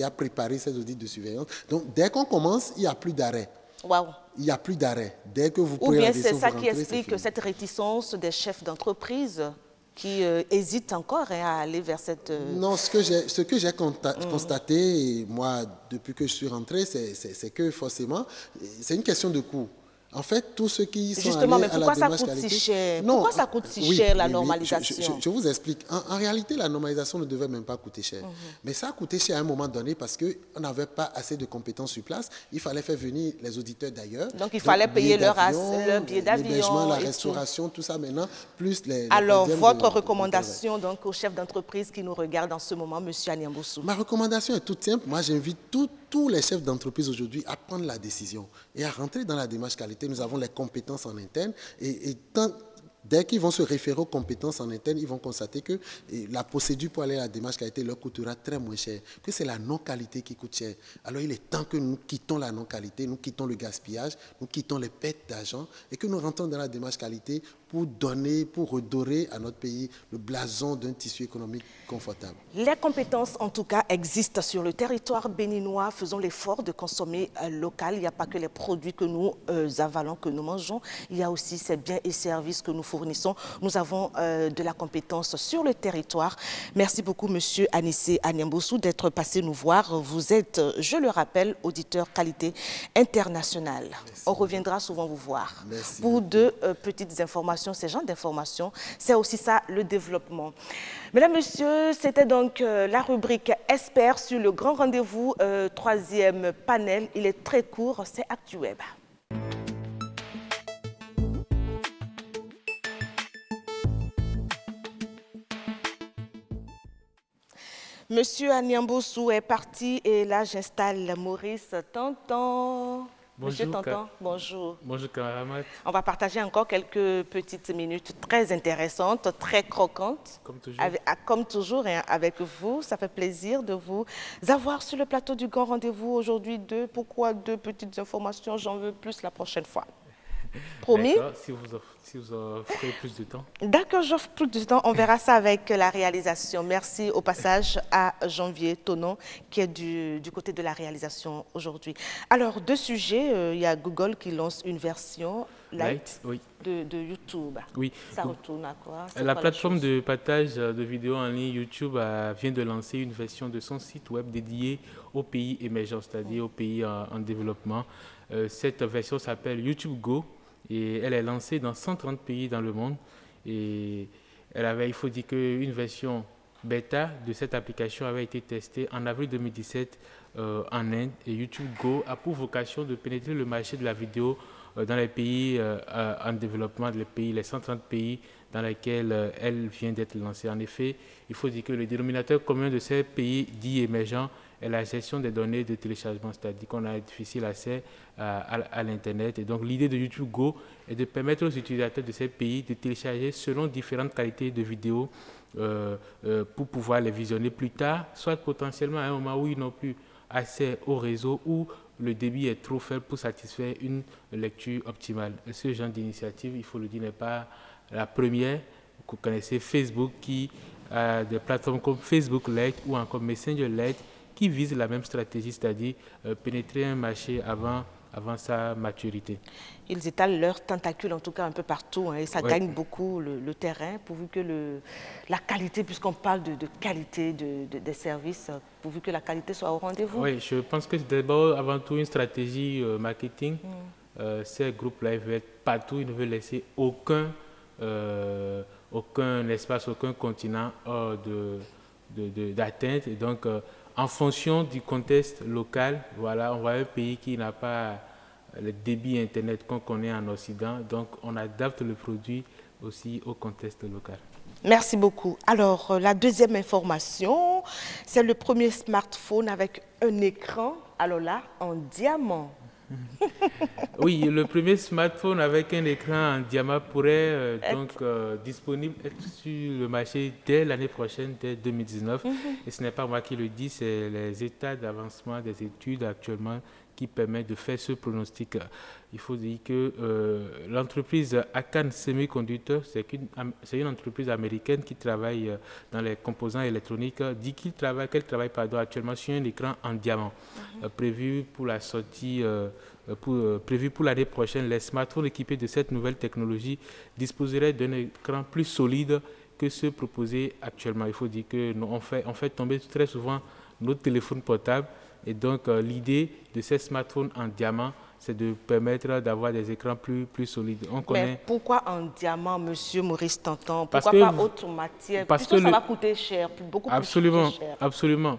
[SPEAKER 7] à préparer ces audits de surveillance. Donc, dès qu'on commence, il n'y a plus d'arrêt.
[SPEAKER 1] Wow.
[SPEAKER 7] Il n'y a plus d'arrêt. Dès que vous
[SPEAKER 1] prenez la décision, c'est ça qui explique cette réticence des chefs d'entreprise qui hésitent encore à aller vers cette...
[SPEAKER 7] Non, ce que j'ai constaté, moi, depuis que je suis rentré, c'est que forcément, c'est une question de coût. En fait, tous ceux qui sont
[SPEAKER 1] Justement,
[SPEAKER 7] allés
[SPEAKER 1] mais
[SPEAKER 7] à la
[SPEAKER 1] pourquoi ça
[SPEAKER 7] démarche
[SPEAKER 1] coûte
[SPEAKER 7] qualité...
[SPEAKER 1] si cher?
[SPEAKER 7] Non,
[SPEAKER 1] Pourquoi ça coûte si
[SPEAKER 7] oui,
[SPEAKER 1] cher, la
[SPEAKER 7] oui, oui.
[SPEAKER 1] normalisation?
[SPEAKER 7] Je vous explique. En réalité, la normalisation ne devait même pas coûter cher. Mais ça a coûté cher à un moment donné parce qu'on n'avait pas assez de compétences sur place. Il fallait faire venir les auditeurs d'ailleurs.
[SPEAKER 1] Donc, il fallait payer leur billet d'avion,
[SPEAKER 7] l'hébergement, la
[SPEAKER 1] et
[SPEAKER 7] restauration, tout ça maintenant, plus les
[SPEAKER 1] Alors,
[SPEAKER 7] per diem
[SPEAKER 1] votre
[SPEAKER 7] de
[SPEAKER 1] recommandation donc, au chef d'entreprise qui nous regarde en ce moment, M. Anyamboussou?
[SPEAKER 7] Ma recommandation est toute simple. Moi, j'invite tous les chefs d'entreprise aujourd'hui à prendre la décision et à rentrer dans la démarche qualité. Nous avons les compétences en interne et dès qu'ils vont se référer aux compétences en interne, ils vont constater que la procédure pour aller à la démarche qualité leur coûtera très moins cher, que c'est la non-qualité qui coûte cher. Alors il est temps que nous quittons la non-qualité, nous quittons le gaspillage, nous quittons les pertes d'argent et que nous rentrons dans la démarche qualité pour donner, pour redorer à notre pays le blason d'un tissu économique confortable.
[SPEAKER 1] Les compétences, en tout cas, existent sur le territoire béninois. Faisons l'effort de consommer local. Il n'y a pas que les produits que nous avalons, que nous mangeons. Il y a aussi ces biens et services que nous fournissons. Nous avons de la compétence sur le territoire. Merci beaucoup, Monsieur Anissé Anyamboussou, d'être passé nous voir. Vous êtes, je le rappelle, auditeur qualité internationale. Merci. On reviendra souvent vous voir.
[SPEAKER 7] Merci
[SPEAKER 1] pour de petites informations. Ces genres d'informations, c'est aussi ça le développement. Mesdames, Messieurs, c'était donc la rubrique Expert sur le grand rendez-vous, troisième panel. Il est très court, c'est ActuWeb. Monsieur Anyamboussou est parti et là j'installe Maurice Tonton. Monsieur Tonton, bonjour.
[SPEAKER 8] Bonjour camarade.
[SPEAKER 1] On va partager encore quelques petites minutes très intéressantes, très croquantes.
[SPEAKER 8] Comme toujours.
[SPEAKER 1] Comme toujours, hein, avec vous. Ça fait plaisir de vous avoir sur le plateau du Grand Rendez-vous aujourd'hui. Pourquoi deux petites informations? J'en veux plus la prochaine fois. Promis?
[SPEAKER 8] Si vous offrez plus de temps.
[SPEAKER 1] D'accord, j'offre plus de temps. On verra ça avec la réalisation. Merci au passage à Janvier Tonon qui est du côté de la réalisation aujourd'hui. Alors, deux sujets. Il y a Google qui lance une version light
[SPEAKER 8] oui.
[SPEAKER 1] de YouTube.
[SPEAKER 8] Oui.
[SPEAKER 1] Ça retourne à quoi?
[SPEAKER 8] La plateforme de partage de vidéos en ligne YouTube vient de lancer une version de son site web dédiée aux pays émergents, c'est-à-dire aux pays en développement. Cette version s'appelle YouTube Go. Et elle est lancée dans 130 pays dans le monde. Et il faut dire qu'une version bêta de cette application avait été testée en avril 2017 en Inde. Et YouTube Go a pour vocation de pénétrer le marché de la vidéo dans les pays en développement, les 130 pays dans lesquels elle vient d'être lancée. En effet, il faut dire que le dénominateur commun de ces pays dits émergents est la gestion des données de téléchargement, c'est-à-dire qu'on a difficile accès à l'Internet. Et donc, l'idée de YouTube Go est de permettre aux utilisateurs de ces pays de télécharger selon différentes qualités de vidéos pour pouvoir les visionner plus tard, soit potentiellement à un moment où ils n'ont plus accès au réseau ou le débit est trop faible pour satisfaire une lecture optimale. Et ce genre d'initiative, il faut le dire, n'est pas la première. Vous connaissez Facebook qui a des plateformes comme Facebook Lite ou encore Messenger Lite qui visent la même stratégie, c'est-à-dire pénétrer un marché avant sa maturité. Ils
[SPEAKER 1] étalent leurs tentacules, en tout cas un peu partout, hein, et ça gagne beaucoup le terrain, pourvu que la qualité, puisqu'on parle de qualité des services, pourvu que la qualité soit au rendez-vous.
[SPEAKER 8] Oui, je pense que c'est d'abord avant tout une stratégie marketing. Ces groupes-là, ils veulent être partout, ils ne veulent laisser aucun espace, aucun continent hors d'atteinte. Et donc, en fonction du contexte local, voilà, on voit un pays qui n'a pas le débit Internet qu'on connaît en Occident. Donc, on adapte le produit aussi au contexte local.
[SPEAKER 1] Merci beaucoup. Alors, la deuxième information, c'est le premier smartphone avec un écran, alors là, en diamant.
[SPEAKER 8] Oui, le premier smartphone avec un écran en diamant pourrait disponible être sur le marché dès l'année prochaine, dès 2019. Et ce n'est pas moi qui le dis, c'est les états d'avancement des études actuellement qui permettent de faire ce pronostic. Il faut dire que l'entreprise Akan Semiconductor, c'est une entreprise américaine qui travaille dans les composants électroniques, dit qu'elle travaille actuellement sur un écran en diamant, prévu pour la sortie. Prévu pour l'année prochaine, les smartphones équipés de cette nouvelle technologie disposeraient d'un écran plus solide que ceux proposés actuellement. Il faut dire qu'on fait tomber très souvent nos téléphones portables et donc l'idée de ces smartphones en diamant c'est de permettre d'avoir des écrans plus solides.
[SPEAKER 1] Mais pourquoi en diamant, monsieur Maurice Tantan? Pourquoi pas autre matière? Parce que ça va coûter cher, beaucoup plus cher.
[SPEAKER 8] Absolument.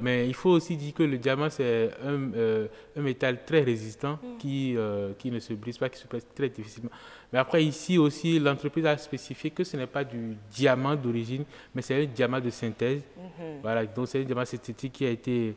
[SPEAKER 8] Mais il faut aussi dire que le diamant, c'est un métal très résistant qui ne se brise pas, qui se brise très difficilement. Mais après, ici aussi, l'entreprise a spécifié que ce n'est pas du diamant d'origine, mais c'est un diamant de synthèse. Voilà, donc c'est un diamant synthétique qui a été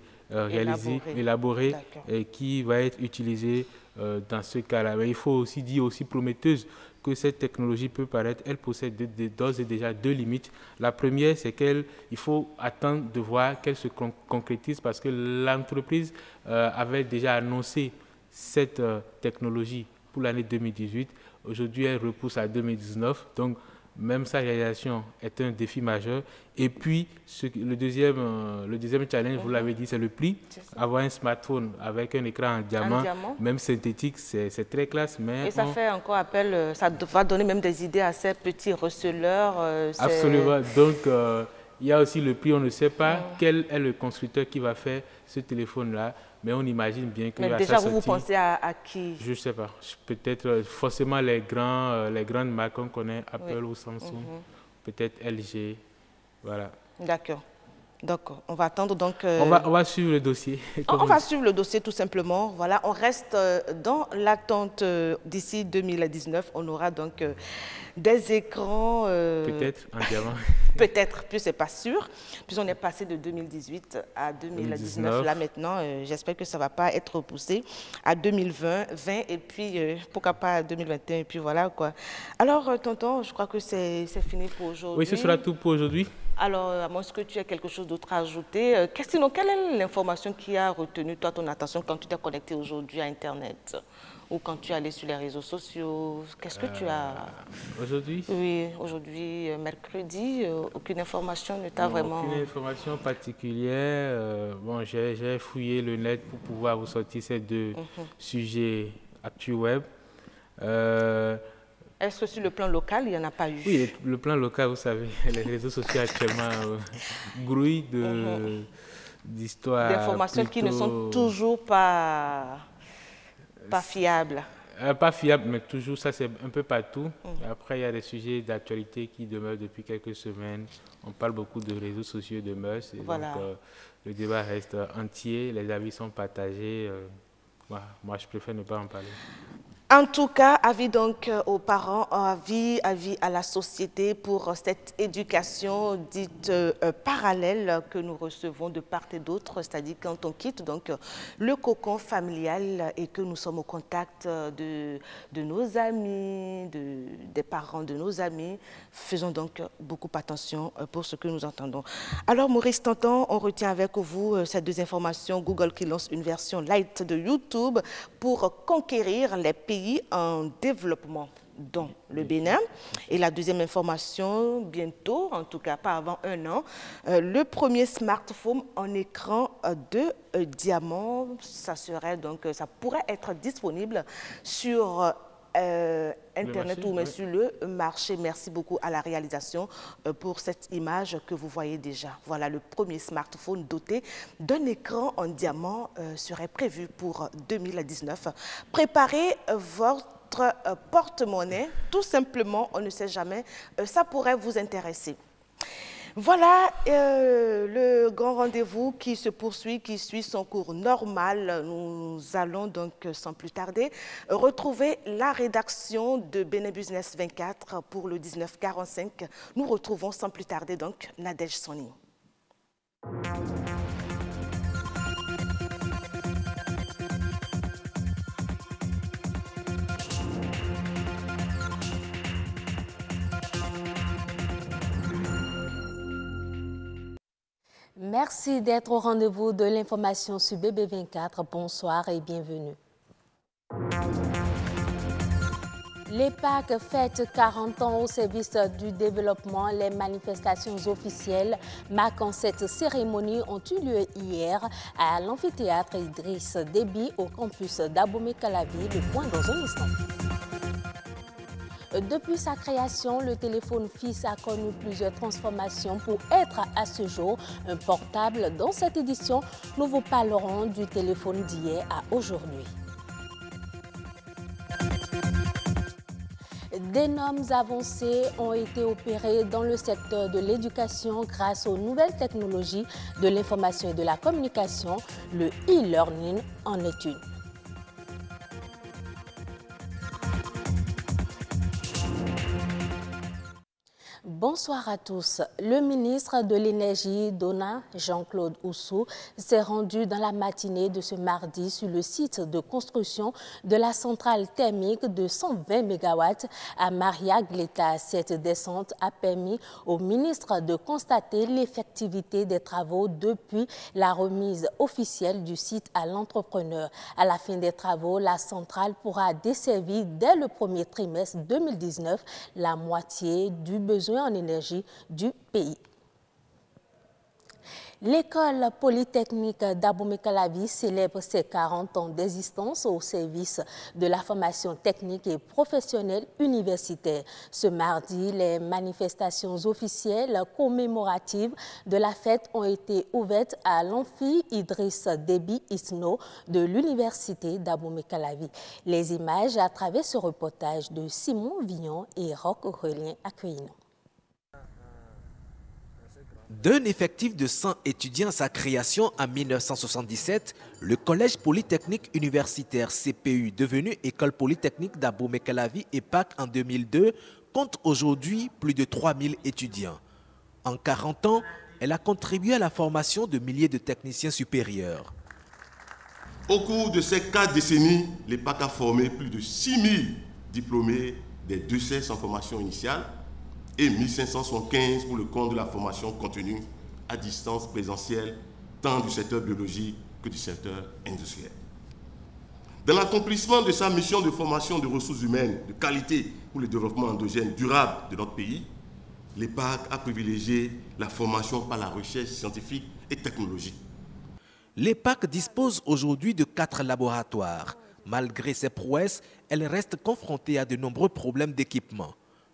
[SPEAKER 8] élaboré et qui va être utilisé dans ce cas-là. Mais il faut aussi dire, prometteuse, que cette technologie peut paraître, elle possède d'ores et déjà deux limites. La première, c'est qu'il faut attendre de voir qu'elle se concrétise parce que l'entreprise avait déjà annoncé cette technologie pour l'année 2018. Aujourd'hui, elle repousse à 2019. Donc, même sa réalisation est un défi majeur. Et puis, le deuxième challenge, vous l'avez dit, c'est le prix. Avoir un smartphone avec un écran en diamant, même synthétique, c'est très classe. Mais
[SPEAKER 1] et ça fait encore appel, ça va donner même des idées à ces petits receleurs.
[SPEAKER 8] Absolument. Donc, il y a aussi le prix. On ne sait pas quel est le constructeur qui va faire ce téléphone-là. Mais on imagine bien que...
[SPEAKER 1] Mais déjà, vous pensez à qui?
[SPEAKER 8] Je ne sais pas. Peut-être forcément les grandes marques qu'on connaît, Apple ou Samsung, peut-être LG, voilà.
[SPEAKER 1] D'accord. Donc, on va attendre donc...
[SPEAKER 8] On va suivre le dossier.
[SPEAKER 1] On va suivre le dossier tout simplement. Voilà, on reste dans l'attente d'ici 2019. On aura donc des écrans...
[SPEAKER 8] Peut-être en diamant.
[SPEAKER 1] Peut-être, puis c'est pas sûr. Puis on est passé de 2018 à 2019. Là maintenant, j'espère que ça va pas être repoussé à 2020 et puis pourquoi pas à 2021 et puis voilà quoi. Alors tonton, je crois que c'est fini pour aujourd'hui.
[SPEAKER 8] Oui, ce sera tout pour aujourd'hui.
[SPEAKER 1] Alors, à moins que tu aies quelque chose d'autre à ajouter, sinon, quelle est l'information qui a retenu toi ton attention quand tu t'es connecté aujourd'hui à Internet ou quand tu es allé sur les réseaux sociaux? Qu'est-ce que tu as...
[SPEAKER 8] Aujourd'hui?
[SPEAKER 1] Oui, aujourd'hui, mercredi, aucune information ne t'a vraiment...
[SPEAKER 8] Aucune information particulière. Bon, j'ai fouillé le net pour pouvoir vous sortir ces deux sujets actu web.
[SPEAKER 1] Est-ce que sur le plan local, il n'y en a pas eu?
[SPEAKER 8] Oui, le plan local, vous savez, les réseaux sociaux actuellement grouillent d'histoires.
[SPEAKER 1] D'informations qui ne sont toujours pas fiables.
[SPEAKER 8] Pas fiables, mais toujours, ça c'est un peu partout. Après, il y a des sujets d'actualité qui demeurent depuis quelques semaines. On parle beaucoup de réseaux sociaux, de mœurs.
[SPEAKER 1] Voilà.
[SPEAKER 8] Donc, le débat reste entier, les avis sont partagés. Moi, je préfère ne pas en parler.
[SPEAKER 1] En tout cas, avis donc aux parents, avis à la société pour cette éducation dite parallèle que nous recevons de part et d'autre, c'est-à-dire quand on quitte donc le cocon familial et que nous sommes au contact de nos amis, des parents de nos amis, faisons donc beaucoup attention pour ce que nous entendons. Alors Maurice Tantan, on retient avec vous ces deux informations. Google qui lance une version light de YouTube pour conquérir les pays en développement, dont le Bénin. Et la deuxième information, bientôt, en tout cas pas avant un an, le premier smartphone en écran de diamant, ça pourrait être disponible sur Internet ou même sur le marché. Merci beaucoup à la réalisation pour cette image que vous voyez déjà. Voilà, le premier smartphone doté d'un écran en diamant serait prévu pour 2019. Préparez votre porte-monnaie, tout simplement, on ne sait jamais, ça pourrait vous intéresser. Voilà le grand rendez-vous qui se poursuit, qui suit son cours normal. Nous allons donc sans plus tarder retrouver la rédaction de Bénin Business 24 pour le 1945. Nous retrouvons sans plus tarder donc Nadège Soni.
[SPEAKER 2] Merci d'être au rendez-vous de l'information sur BB24. Bonsoir et bienvenue. L'EPAC fête 40 ans au service du développement. Les manifestations officielles marquant cette cérémonie ont eu lieu hier à l'amphithéâtre Idriss Déby au campus d'Abomey-Calavi. Le point dans un instant. Depuis sa création, le téléphone fixe a connu plusieurs transformations pour être à ce jour un portable. Dans cette édition, nous vous parlerons du téléphone d'hier à aujourd'hui. D'énormes avancées ont été opérées dans le secteur de l'éducation grâce aux nouvelles technologies de l'information et de la communication. Le e-learning en est une. Bonsoir à tous. Le ministre de l'Énergie, Dona Jean-Claude Oussou, s'est rendu dans la matinée de ce mardi sur le site de construction de la centrale thermique de 120 MW à Maria-Gleta. Cette descente a permis au ministre de constater l'effectivité des travaux depuis la remise officielle du site à l'entrepreneur. À la fin des travaux, la centrale pourra desservir dès le premier trimestre 2019 la moitié du besoin en énergie du pays. L'école polytechnique d'Abomey-Calavi célèbre ses 40 ans d'existence au service de la formation technique et professionnelle universitaire. Ce mardi, les manifestations officielles commémoratives de la fête ont été ouvertes à l'amphi Idriss Déby Isno de l'université d'Abomey-Calavi. Les images à travers ce reportage de Simon Villon et Roch Relien Aquino.
[SPEAKER 9] D'un effectif de 100 étudiants à sa création en 1977, le Collège polytechnique universitaire CPU, devenu École polytechnique d'Abomey-Calavi EPAC en 2002, compte aujourd'hui plus de 3000 étudiants. En 40 ans, elle a contribué à la formation de milliers de techniciens supérieurs.
[SPEAKER 10] Au cours de ces 4 décennies, l'EPAC a formé plus de 6000 diplômés des 200 en formation initiale et 1575 pour le compte de la formation continue à distance présentielle, tant du secteur biologique que du secteur industriel. Dans l'accomplissement de sa mission de formation de ressources humaines de qualité pour le développement endogène durable de notre pays, l'EPAC a privilégié la formation par la recherche scientifique et technologique.
[SPEAKER 9] L'EPAC dispose aujourd'hui de 4 laboratoires. Malgré ses prouesses, elle reste confrontée à de nombreux problèmes d'équipement.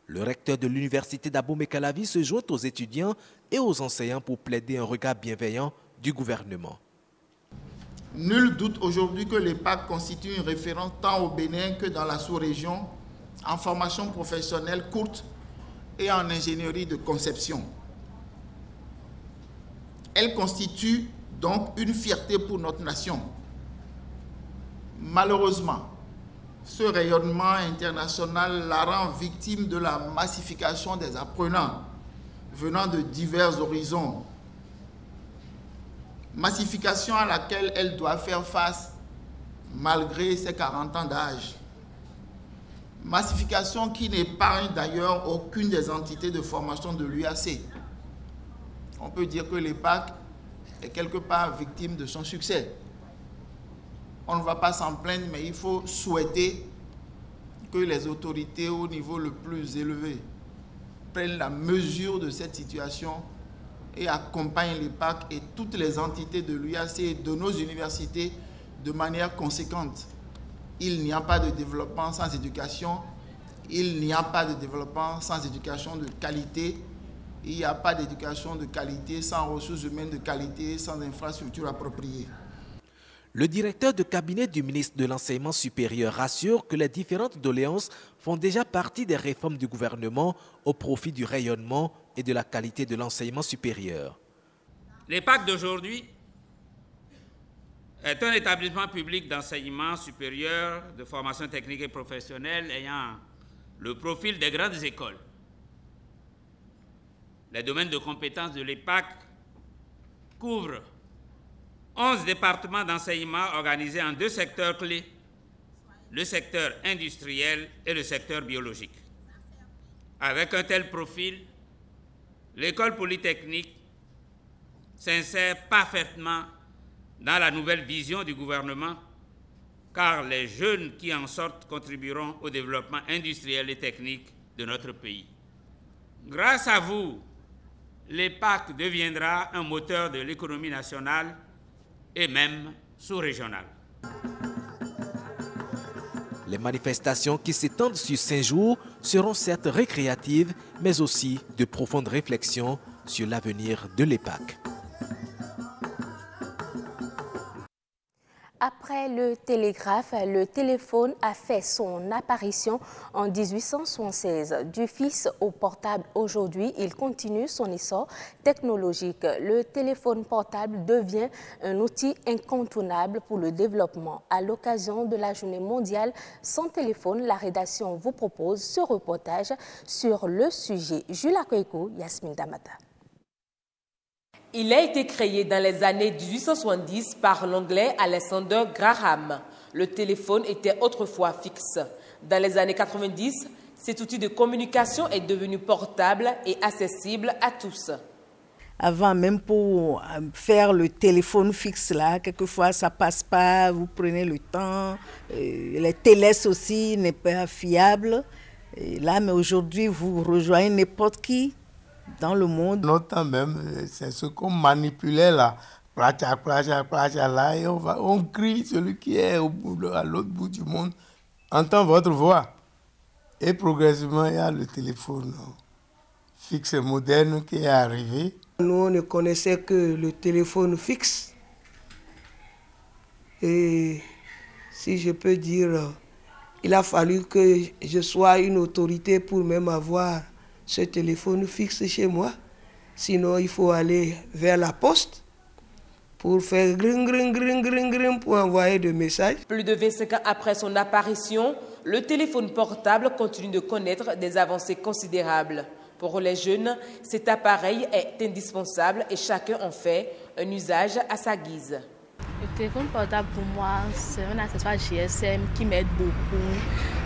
[SPEAKER 9] Le recteur de l'université d'Abomey-Calavi se joint aux étudiants et aux enseignants pour plaider un regard bienveillant du gouvernement.
[SPEAKER 11] Nul doute aujourd'hui que l'EPAC constitue une référence tant au Bénin que dans la sous-région en formation professionnelle courte et en ingénierie de conception. Elle constitue donc une fierté pour notre nation. Malheureusement, ce rayonnement international la rend victime de la massification des apprenants venant de divers horizons. Massification à laquelle elle doit faire face malgré ses 40 ans d'âge. Massification qui n'épargne d'ailleurs aucune des entités de formation de l'UAC. On peut dire que l'EPAC est quelque part victime de son succès. On ne va pas s'en plaindre, mais il faut souhaiter que les autorités au niveau le plus élevé prennent la mesure de cette situation et accompagnent l'EPAC et toutes les entités de l'UAC et de nos universités de manière conséquente. Il n'y a pas de développement sans éducation, il n'y a pas de développement sans éducation de qualité, il n'y a pas d'éducation de qualité sans ressources humaines de qualité, sans infrastructures appropriées.
[SPEAKER 9] Le directeur de cabinet du ministre de l'Enseignement supérieur rassure que les différentes doléances font déjà partie des réformes du gouvernement au profit du rayonnement et de la qualité de l'enseignement supérieur.
[SPEAKER 12] L'EPAC d'aujourd'hui est un établissement public d'enseignement supérieur, de formation technique et professionnelle ayant le profil des grandes écoles. Les domaines de compétences de l'EPAC couvrent 11 départements d'enseignement organisés en 2 secteurs clés, le secteur industriel et le secteur biologique. Avec un tel profil, l'école polytechnique s'insère parfaitement dans la nouvelle vision du gouvernement, car les jeunes qui en sortent contribueront au développement industriel et technique de notre pays. Grâce à vous, l'EPAC deviendra un moteur de l'économie nationale et même sous-régionale.
[SPEAKER 9] Les manifestations qui s'étendent sur 5 jours seront certes récréatives, mais aussi de profondes réflexions sur l'avenir de l'EPAC.
[SPEAKER 2] Après Après le télégraphe, le téléphone a fait son apparition en 1876. Du fixe au portable aujourd'hui, il continue son essor technologique. Le téléphone portable devient un outil incontournable pour le développement. À l'occasion de la journée mondiale sans téléphone, la rédaction vous propose ce reportage sur le sujet. Jules Akoiko, Yasmine Damata.
[SPEAKER 13] Il a été créé dans les années 1870 par l'anglais Alexander Graham. Le téléphone était autrefois fixe. Dans les années 90, cet outil de communication est devenu portable et accessible à tous.
[SPEAKER 14] Avant, même pour faire le téléphone fixe, là, quelquefois ça passe pas, vous prenez le temps. Les télés aussi n'est pas fiable. Et là, mais aujourd'hui, vous rejoignez n'importe qui dans le monde.
[SPEAKER 15] Notre temps même, c'est ce qu'on manipulait là. Placha, placha, placha, là, et on crie, celui qui est à l'autre bout du monde entend votre voix. Et progressivement, il y a le téléphone fixe moderne qui est arrivé.
[SPEAKER 16] Nous, on ne connaissait que le téléphone fixe. Et si je peux dire, il a fallu que je sois une autorité pour même avoir ce téléphone fixe chez moi. Sinon, il faut aller vers la poste pour faire gring, gring, gring, gring, gring pour envoyer des messages.
[SPEAKER 13] Plus de 25 ans après son apparition, le téléphone portable continue de connaître des avancées considérables. Pour les jeunes, cet appareil est indispensable et chacun en fait un usage à sa guise.
[SPEAKER 17] Le téléphone portable pour moi, c'est un accessoire GSM qui m'aide beaucoup.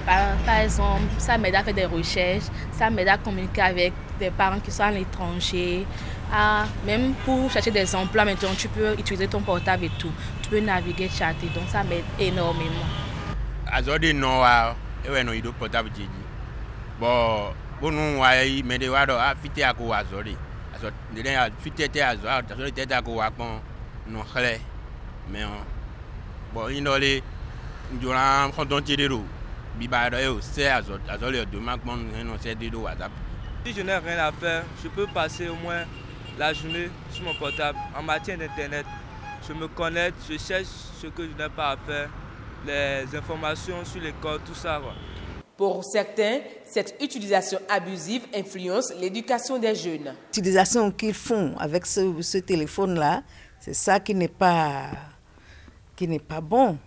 [SPEAKER 17] Par exemple, ça m'aide à faire des recherches, ça m'aide à communiquer avec des parents qui sont à l'étranger. Même pour chercher des emplois, maintenant tu peux utiliser ton portable et tout. Tu peux naviguer, chatter, donc ça m'aide énormément.
[SPEAKER 18] Aujourd'hui, non, il y portable. Bon, nous, mais des gens qui ont azori. Mais bon, il y a des gens qui ont
[SPEAKER 19] si je n'ai rien à faire, je peux passer au moins la journée sur mon portable en matière d'internet. Je me connecte, je cherche ce que je n'ai pas à faire, les informations sur l'école, tout ça.
[SPEAKER 13] Pour certains, cette utilisation abusive influence l'éducation des jeunes.
[SPEAKER 14] L'utilisation qu'ils font avec ce téléphone-là, c'est ça qui n'est pas bon.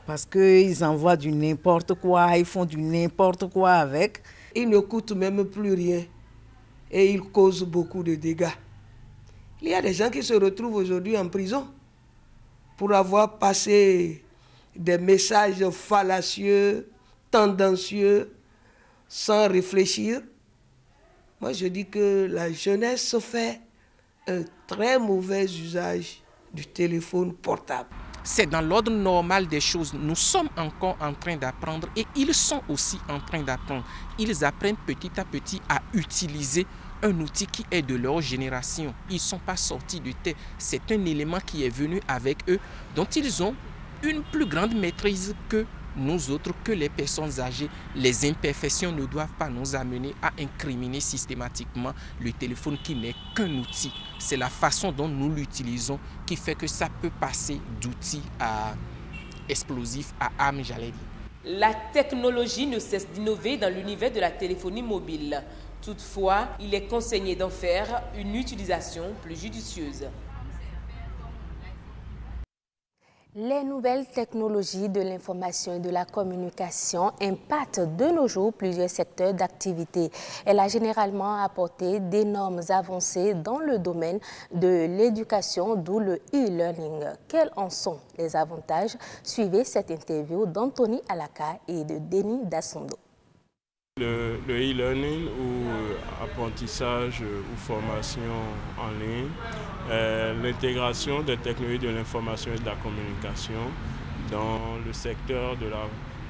[SPEAKER 14] Parce qu'ils envoient du n'importe quoi, ils font du n'importe quoi avec.
[SPEAKER 16] Ils ne coûtent même plus rien et ils causent beaucoup de dégâts. Il y a des gens qui se retrouvent aujourd'hui en prison pour avoir passé des messages fallacieux, tendancieux, sans réfléchir. Moi, je dis que la jeunesse fait un très mauvais usage du téléphone portable.
[SPEAKER 20] C'est dans l'ordre normal des choses. Nous sommes encore en train d'apprendre et ils sont aussi en train d'apprendre. Ils apprennent petit à petit à utiliser un outil qui est de leur génération. Ils ne sont pas sortis de terre. C'est un élément qui est venu avec eux, dont ils ont une plus grande maîtrise que nous autres, que les personnes âgées. Les imperfections ne doivent pas nous amener à incriminer systématiquement le téléphone qui n'est qu'un outil. C'est la façon dont nous l'utilisons qui fait que ça peut passer d'outils à explosifs, à armes, j'allais dire.
[SPEAKER 13] La technologie ne cesse d'innover dans l'univers de la téléphonie mobile. Toutefois, il est conseillé d'en faire une utilisation plus judicieuse.
[SPEAKER 2] Les nouvelles technologies de l'information et de la communication impactent de nos jours plusieurs secteurs d'activité. Elle a généralement apporté d'énormes avancées dans le domaine de l'éducation, d'où le e-learning. Quels en sont les avantages? Suivez cette interview d'Anthony Alaka et de Denis Dassondo.
[SPEAKER 21] Le e-learning ou apprentissage ou formation en ligne, l'intégration des technologies de l'information et de la communication dans le secteur de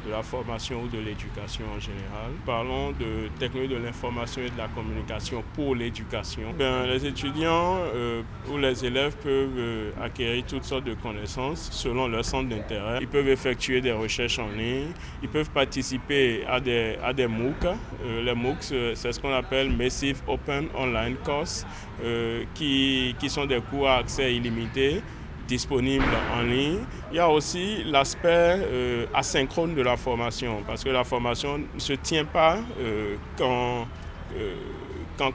[SPEAKER 21] la formation ou de l'éducation en général. Parlons de technologies de l'information et de la communication pour l'éducation. Les étudiants ou les élèves peuvent acquérir toutes sortes de connaissances selon leur centre d'intérêt. Ils peuvent effectuer des recherches en ligne, ils peuvent participer à des MOOC. Les MOOC, c'est ce qu'on appelle Massive Open Online Course, qui sont des cours à accès illimité, disponibles en ligne. Il y a aussi l'aspect asynchrone de la formation, parce que la formation ne se tient pas qu'en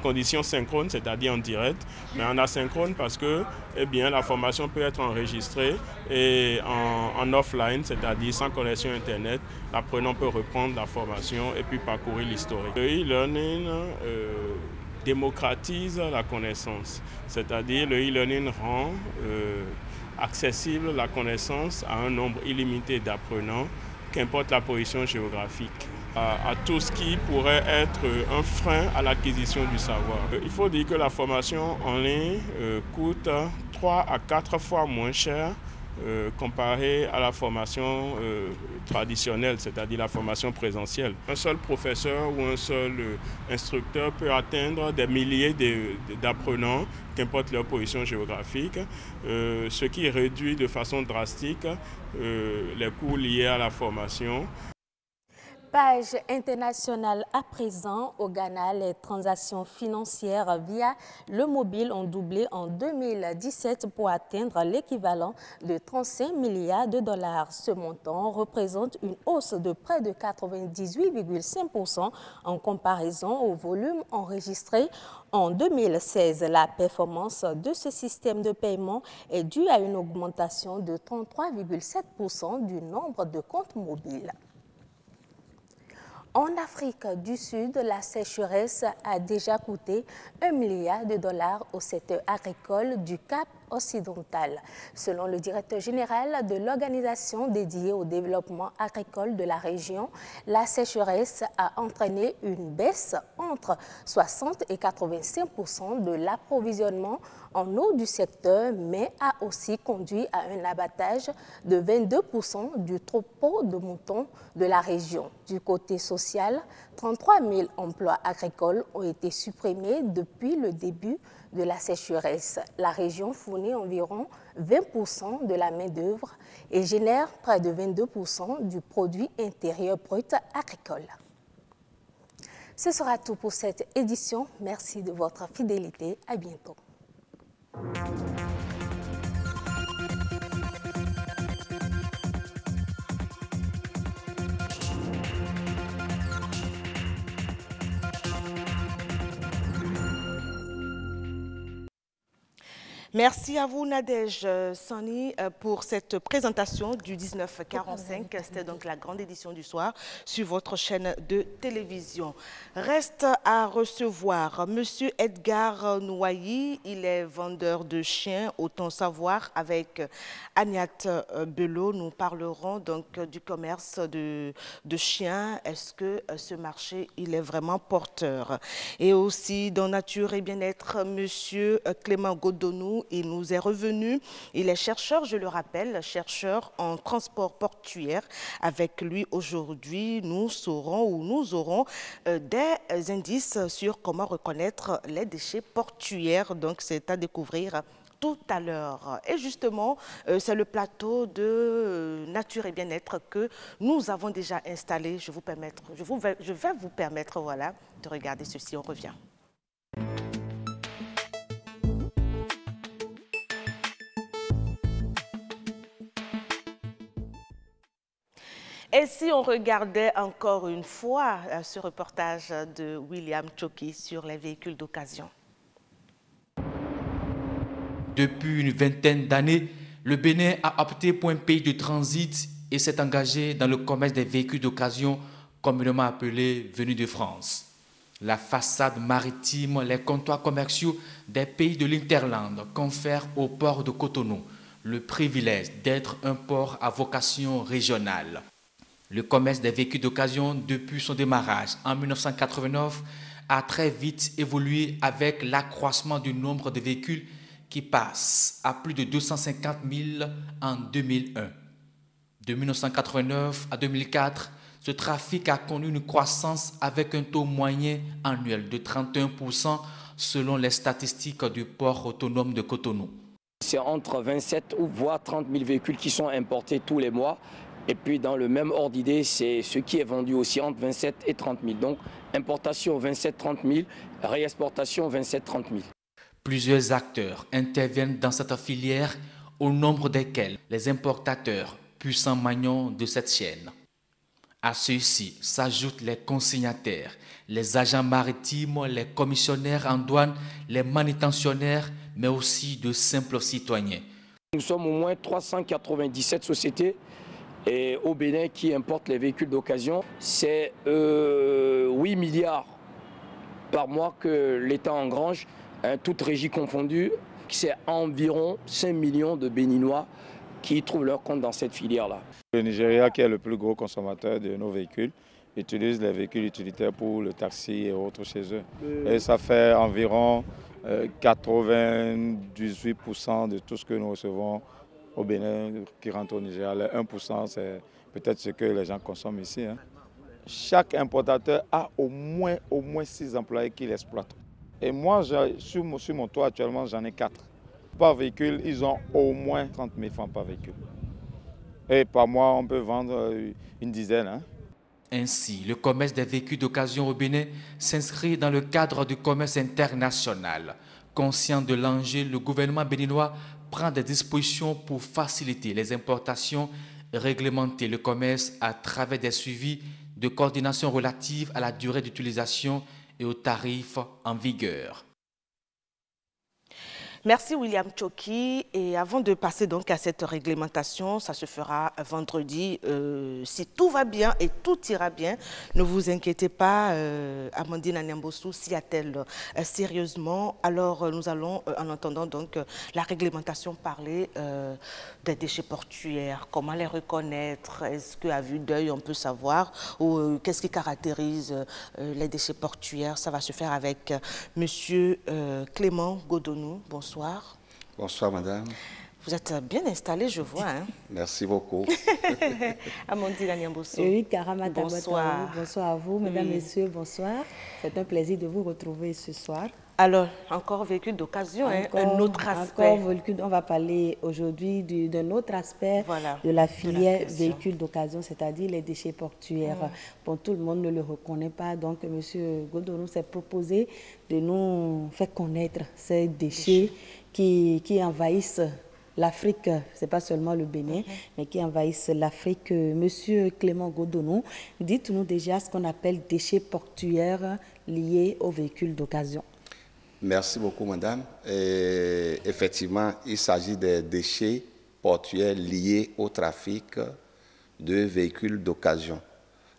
[SPEAKER 21] conditions synchrones, c'est-à-dire en direct, mais en asynchrone parce que la formation peut être enregistrée et en offline, c'est-à-dire sans connexion Internet, l'apprenant peut reprendre la formation et puis parcourir l'historique. Le e-learning démocratise la connaissance, c'est-à-dire le e-learning rend accessible la connaissance à un nombre illimité d'apprenants, qu'importe la position géographique, à tout ce qui pourrait être un frein à l'acquisition du savoir. Il faut dire que la formation en ligne coûte 3 à 4 fois moins cher comparé à la formation traditionnelle, c'est-à-dire la formation présentielle. Un seul professeur ou un seul instructeur peut atteindre des milliers d'apprenants, qu'importe leur position géographique, ce qui réduit de façon drastique les coûts liés à la formation.
[SPEAKER 2] Page internationale à présent, au Ghana, les transactions financières via le mobile ont doublé en 2017 pour atteindre l'équivalent de 35 milliards de dollars. Ce montant représente une hausse de près de 98,5% en comparaison au volume enregistré en 2016. La performance de ce système de paiement est due à une augmentation de 33,7% du nombre de comptes mobiles. En Afrique du Sud, la sécheresse a déjà coûté 1 milliard de dollars au secteur agricole du Cap occidental. Selon le directeur général de l'organisation dédiée au développement agricole de la région, la sécheresse a entraîné une baisse entre 60 et 85% de l'approvisionnement en eau du secteur, mais a aussi conduit à un abattage de 22% du troupeau de moutons de la région. Du côté social, 33 000 emplois agricoles ont été supprimés depuis le début de la sécheresse. La région fournit environ 20% de la main-d'œuvre et génère près de 22% du produit intérieur brut agricole. Ce sera tout pour cette édition. Merci de votre fidélité. À bientôt.
[SPEAKER 1] Merci à vous Nadège Sani pour cette présentation du 1945. C'était donc la grande édition du soir sur votre chaîne de télévision. Reste à recevoir Monsieur Edgar Nouailly. Il est vendeur de chiens, autant savoir. Avec Agnate Belot, nous parlerons donc du commerce de chiens. Est-ce que ce marché il est vraiment porteur? Et aussi dans Nature et Bien-être, Monsieur Clément Godonou. Il nous est revenu. Il est chercheur, je le rappelle, chercheur en transport portuaire. Avec lui aujourd'hui, nous aurons des indices sur comment reconnaître les déchets portuaires. Donc c'est à découvrir tout à l'heure. Et justement, c'est le plateau de Nature et Bien-être que nous avons déjà installé. Je vais vous permettre voilà, de regarder ceci. On revient. Et si on regardait encore une fois ce reportage de William Choki sur les véhicules d'occasion.
[SPEAKER 4] Depuis une vingtaine d'années, le Bénin a opté pour un pays de transit et s'est engagé dans le commerce des véhicules d'occasion, communément appelés venus de France. La façade maritime, les comptoirs commerciaux des pays de l'Interland confèrent au port de Cotonou le privilège d'être un port à vocation régionale. Le commerce des véhicules d'occasion, depuis son démarrage en 1989, a très vite évolué avec l'accroissement du nombre de véhicules qui passe à plus de 250 000 en 2001. De 1989 à 2004, ce trafic a connu une croissance avec un taux moyen annuel de 31% selon les statistiques du port autonome de Cotonou.
[SPEAKER 22] C'est entre 27 ou voire 30 000 véhicules qui sont importés tous les mois. Et puis dans le même ordre d'idée, c'est ce qui est vendu aussi entre 27 et 30 000. Donc importation 27-30 000, réexportation 27-30 000.
[SPEAKER 4] Plusieurs acteurs interviennent dans cette filière au nombre desquels les importateurs, puissants magnons de cette chaîne. À ceux-ci s'ajoutent les consignataires, les agents maritimes, les commissionnaires en douane, les manutentionnaires, mais aussi de simples citoyens.
[SPEAKER 22] Nous sommes au moins 397 sociétés au Bénin qui importent les véhicules d'occasion. C'est 8 milliards par mois que l'État engrange, toutes régies confondues. C'est environ 5 millions de Béninois qui trouvent leur compte dans cette filière-là.
[SPEAKER 3] Le Nigeria, qui est le plus gros consommateur de nos véhicules, utilise les véhicules utilitaires pour le taxi et autres chez eux. Et ça fait environ 98% de tout ce que nous recevons au Bénin qui rentre au Nigeria. Les 1%, c'est peut-être ce que les gens consomment ici. Chaque importateur a au moins 6 employés qui l'exploitent. Et moi, sur mon toit actuellement, j'en ai 4. Par véhicule, ils ont au moins 30 000 francs par véhicule. Et par mois, on peut vendre une dizaine.
[SPEAKER 4] Ainsi, le commerce des véhicules d'occasion au Bénin s'inscrit dans le cadre du commerce international. Conscient de l'enjeu, le gouvernement béninois prend des dispositions pour faciliter les importations et réglementer le commerce à travers des suivis de coordination relative à la durée d'utilisation et aux tarifs en vigueur.
[SPEAKER 1] Merci William Tchoki. Et avant de passer donc à cette réglementation, ça se fera vendredi. Si tout va bien et tout ira bien, ne vous inquiétez pas, Amandine Anyambossou s'y attelle sérieusement. Alors nous allons, en entendant donc la réglementation, parler des déchets portuaires. Comment les reconnaître? Est-ce qu'à vue d'œil on peut savoir? Ou qu'est-ce qui caractérise les déchets portuaires? Ça va se faire avec Monsieur Clément Godonou. Bonsoir.
[SPEAKER 5] Bonsoir, madame.
[SPEAKER 1] Vous êtes bien installée, je vois. Hein?
[SPEAKER 5] Merci beaucoup.
[SPEAKER 1] Amandine Anyambossou.
[SPEAKER 23] Oui, Karamata.
[SPEAKER 1] Bonsoir.
[SPEAKER 23] Bonsoir à vous, mesdames, messieurs, bonsoir. C'est un plaisir de vous retrouver ce soir.
[SPEAKER 1] Alors, encore véhicule d'occasion, un autre aspect.
[SPEAKER 23] Encore véhicule, on va parler aujourd'hui d'un autre aspect de la filière véhicule d'occasion, c'est-à-dire les déchets portuaires. Bon, tout le monde ne le reconnaît pas, donc M. Godonou s'est proposé de nous faire connaître ces déchets qui envahissent l'Afrique, ce n'est pas seulement le Bénin, mais qui envahissent l'Afrique. Monsieur Clément Godonou, dites-nous déjà ce qu'on appelle déchets portuaires liés aux véhicules d'occasion.
[SPEAKER 5] Merci beaucoup, madame. Et effectivement, il s'agit des déchets portuaires liés au trafic de véhicules d'occasion.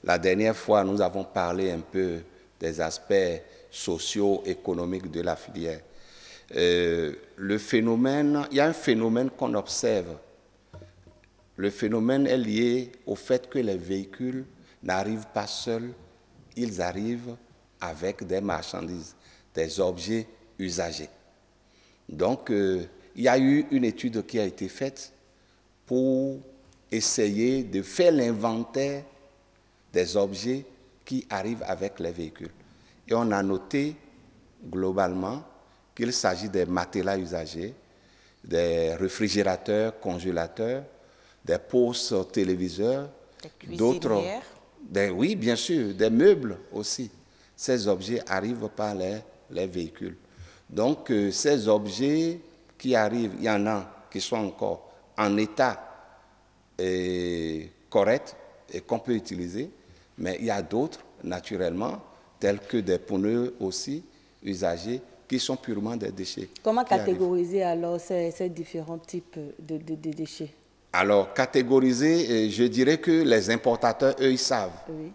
[SPEAKER 5] La dernière fois, nous avons parlé un peu des aspects socio-économiques de la filière. Le phénomène, il y a un phénomène qu'on observe. Le phénomène est lié au fait que les véhicules n'arrivent pas seuls, ils arrivent avec des marchandises, des objets usagés. Donc, il y a eu une étude qui a été faite pour essayer de faire l'inventaire des objets qui arrivent avec les véhicules. Et on a noté globalement qu'il s'agit des matelas usagés, des réfrigérateurs, congélateurs, des postes téléviseurs, d'autres. Oui, bien sûr, des meubles aussi. Ces objets arrivent par les véhicules. Donc, ces objets qui arrivent, il y en a qui sont encore en état correct et qu'on peut utiliser, mais il y a d'autres, naturellement, tels que des pneus aussi usagés, qui sont purement des déchets.
[SPEAKER 23] Comment catégoriser alors ces différents types de déchets?
[SPEAKER 5] Alors, catégoriser, je dirais que les importateurs, eux, ils savent,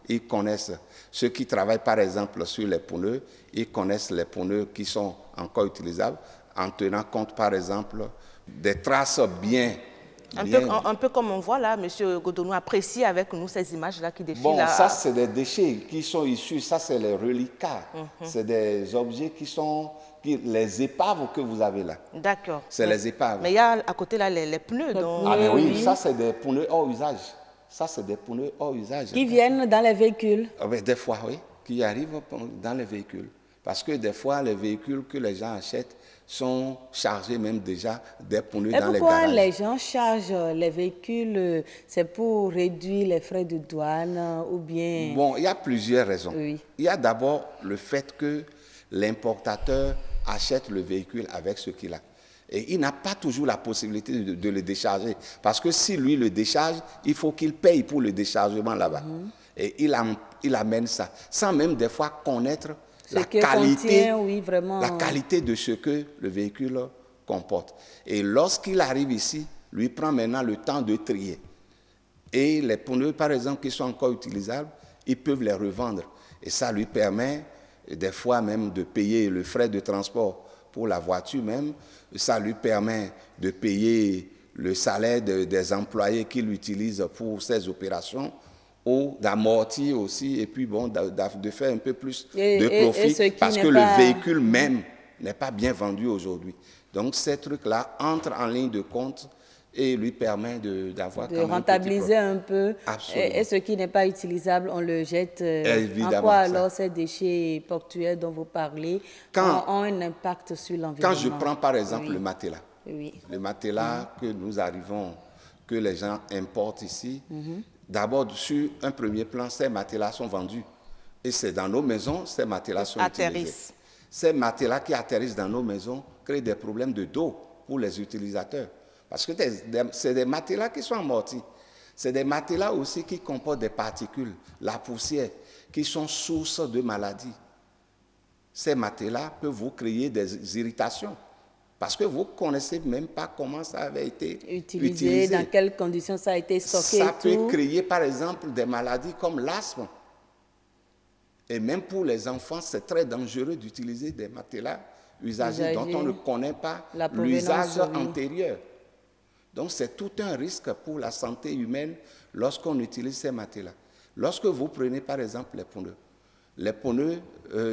[SPEAKER 5] ils connaissent. Ceux qui travaillent, par exemple, sur les pneus, ils connaissent les pneus qui sont encore utilisables, en tenant compte, par exemple, des traces bien...
[SPEAKER 1] Un peu comme on voit là, M. Godonou apprécie avec nous ces images-là qui défilent.
[SPEAKER 5] Bon, ça, c'est des déchets qui sont issus, ça, c'est les reliquats. C'est des objets qui sont... les épaves que vous avez là.
[SPEAKER 1] D'accord.
[SPEAKER 5] C'est les épaves.
[SPEAKER 1] Mais il y a à côté là les pneus. Donc...
[SPEAKER 5] Ah, mais oui, ça, c'est des pneus hors usage. Ça, c'est des pneus hors usage.
[SPEAKER 23] Qui viennent dans les véhicules?
[SPEAKER 5] Des fois, oui, qui arrivent dans les véhicules. Parce que des fois, les véhicules que les gens achètent sont chargés même déjà des pneus dans les garages. Et
[SPEAKER 23] pourquoi les gens chargent les véhicules? C'est pour réduire les frais de douane ou bien...
[SPEAKER 5] Bon, il y a plusieurs raisons.
[SPEAKER 23] Oui.
[SPEAKER 5] Il y a d'abord le fait que l'importateur achète le véhicule avec ce qu'il a. Et il n'a pas toujours la possibilité de le décharger. Parce que si lui le décharge, il faut qu'il paye pour le déchargement là-bas. Et il amène ça, sans même des fois connaître la qualité, la qualité de ce que le véhicule comporte. Et lorsqu'il arrive ici, lui prend maintenant le temps de trier. Et les pneus, par exemple, qui sont encore utilisables, ils peuvent les revendre. Et ça lui permet, des fois même, de payer le frais de transport pour la voiture même. Ça lui permet de payer le salaire des employés qu'il utilise pour ces opérations, ou d'amortir aussi, et puis bon, de faire un peu plus de profit, parce que le véhicule même n'est pas bien vendu aujourd'hui. Donc ces trucs-là entrent en ligne de compte et lui permet d'avoir
[SPEAKER 23] de rentabiliser un peu. Et ce qui n'est pas utilisable, on le jette. En quoi alors ces déchets portuaires dont vous parlez ont un impact sur l'environnement?
[SPEAKER 5] Quand je prends par exemple le matelas, le matelas que nous arrivons, que les gens importent ici, d'abord sur un premier plan, ces matelas sont vendus. Et c'est dans nos maisons, ces matelas sont utilisés. Ces matelas qui atterrissent dans nos maisons créent des problèmes de dos pour les utilisateurs. Parce que c'est des matelas qui sont amortis. C'est des matelas aussi qui comportent des particules, la poussière, qui sont source de maladies. Ces matelas peuvent vous créer des irritations. Parce que vous ne connaissez même pas comment ça avait été utilisé.
[SPEAKER 23] Dans quelles conditions ça a été stocké.
[SPEAKER 5] Ça peut créer par exemple des maladies comme l'asthme. Et même pour les enfants, c'est très dangereux d'utiliser des matelas usagés dont on ne connaît pas l'usage antérieur. Donc c'est tout un risque pour la santé humaine lorsqu'on utilise ces matelas. Lorsque vous prenez par exemple les pneus,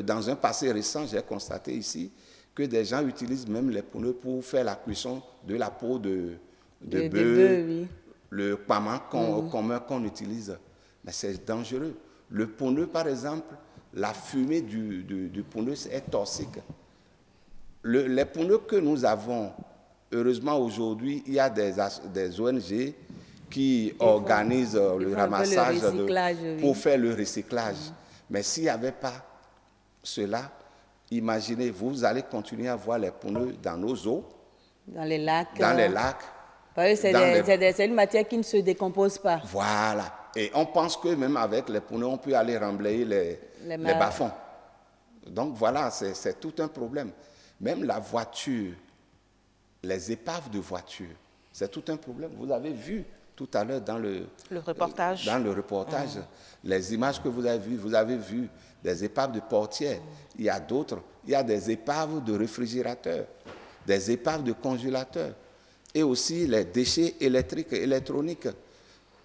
[SPEAKER 5] dans un passé récent, j'ai constaté ici que des gens utilisent même les pneus pour faire la cuisson de la peau de bœuf, le pama commun qu'on utilise. Mais c'est dangereux. Le pneu, par exemple, la fumée du pneu est toxique. Les pneus que nous avons, heureusement aujourd'hui, il y a des ONG qui organisent le ramassage pour faire le recyclage. Mais s'il n'y avait pas cela, imaginez, vous allez continuer à voir les pneus dans nos eaux,
[SPEAKER 23] dans les lacs.
[SPEAKER 5] C'est
[SPEAKER 23] une matière qui ne se décompose pas.
[SPEAKER 5] Voilà. Et on pense que même avec les pneus, on peut aller remblayer les bas-fonds. Donc voilà, c'est tout un problème. Même la voiture, les épaves de voiture, c'est tout un problème. Vous avez vu tout à l'heure dans le reportage, les images que vous avez vues des épaves de portières. Il y a d'autres, il y a des épaves de réfrigérateurs, des épaves de congélateurs, et aussi les déchets électriques et électroniques.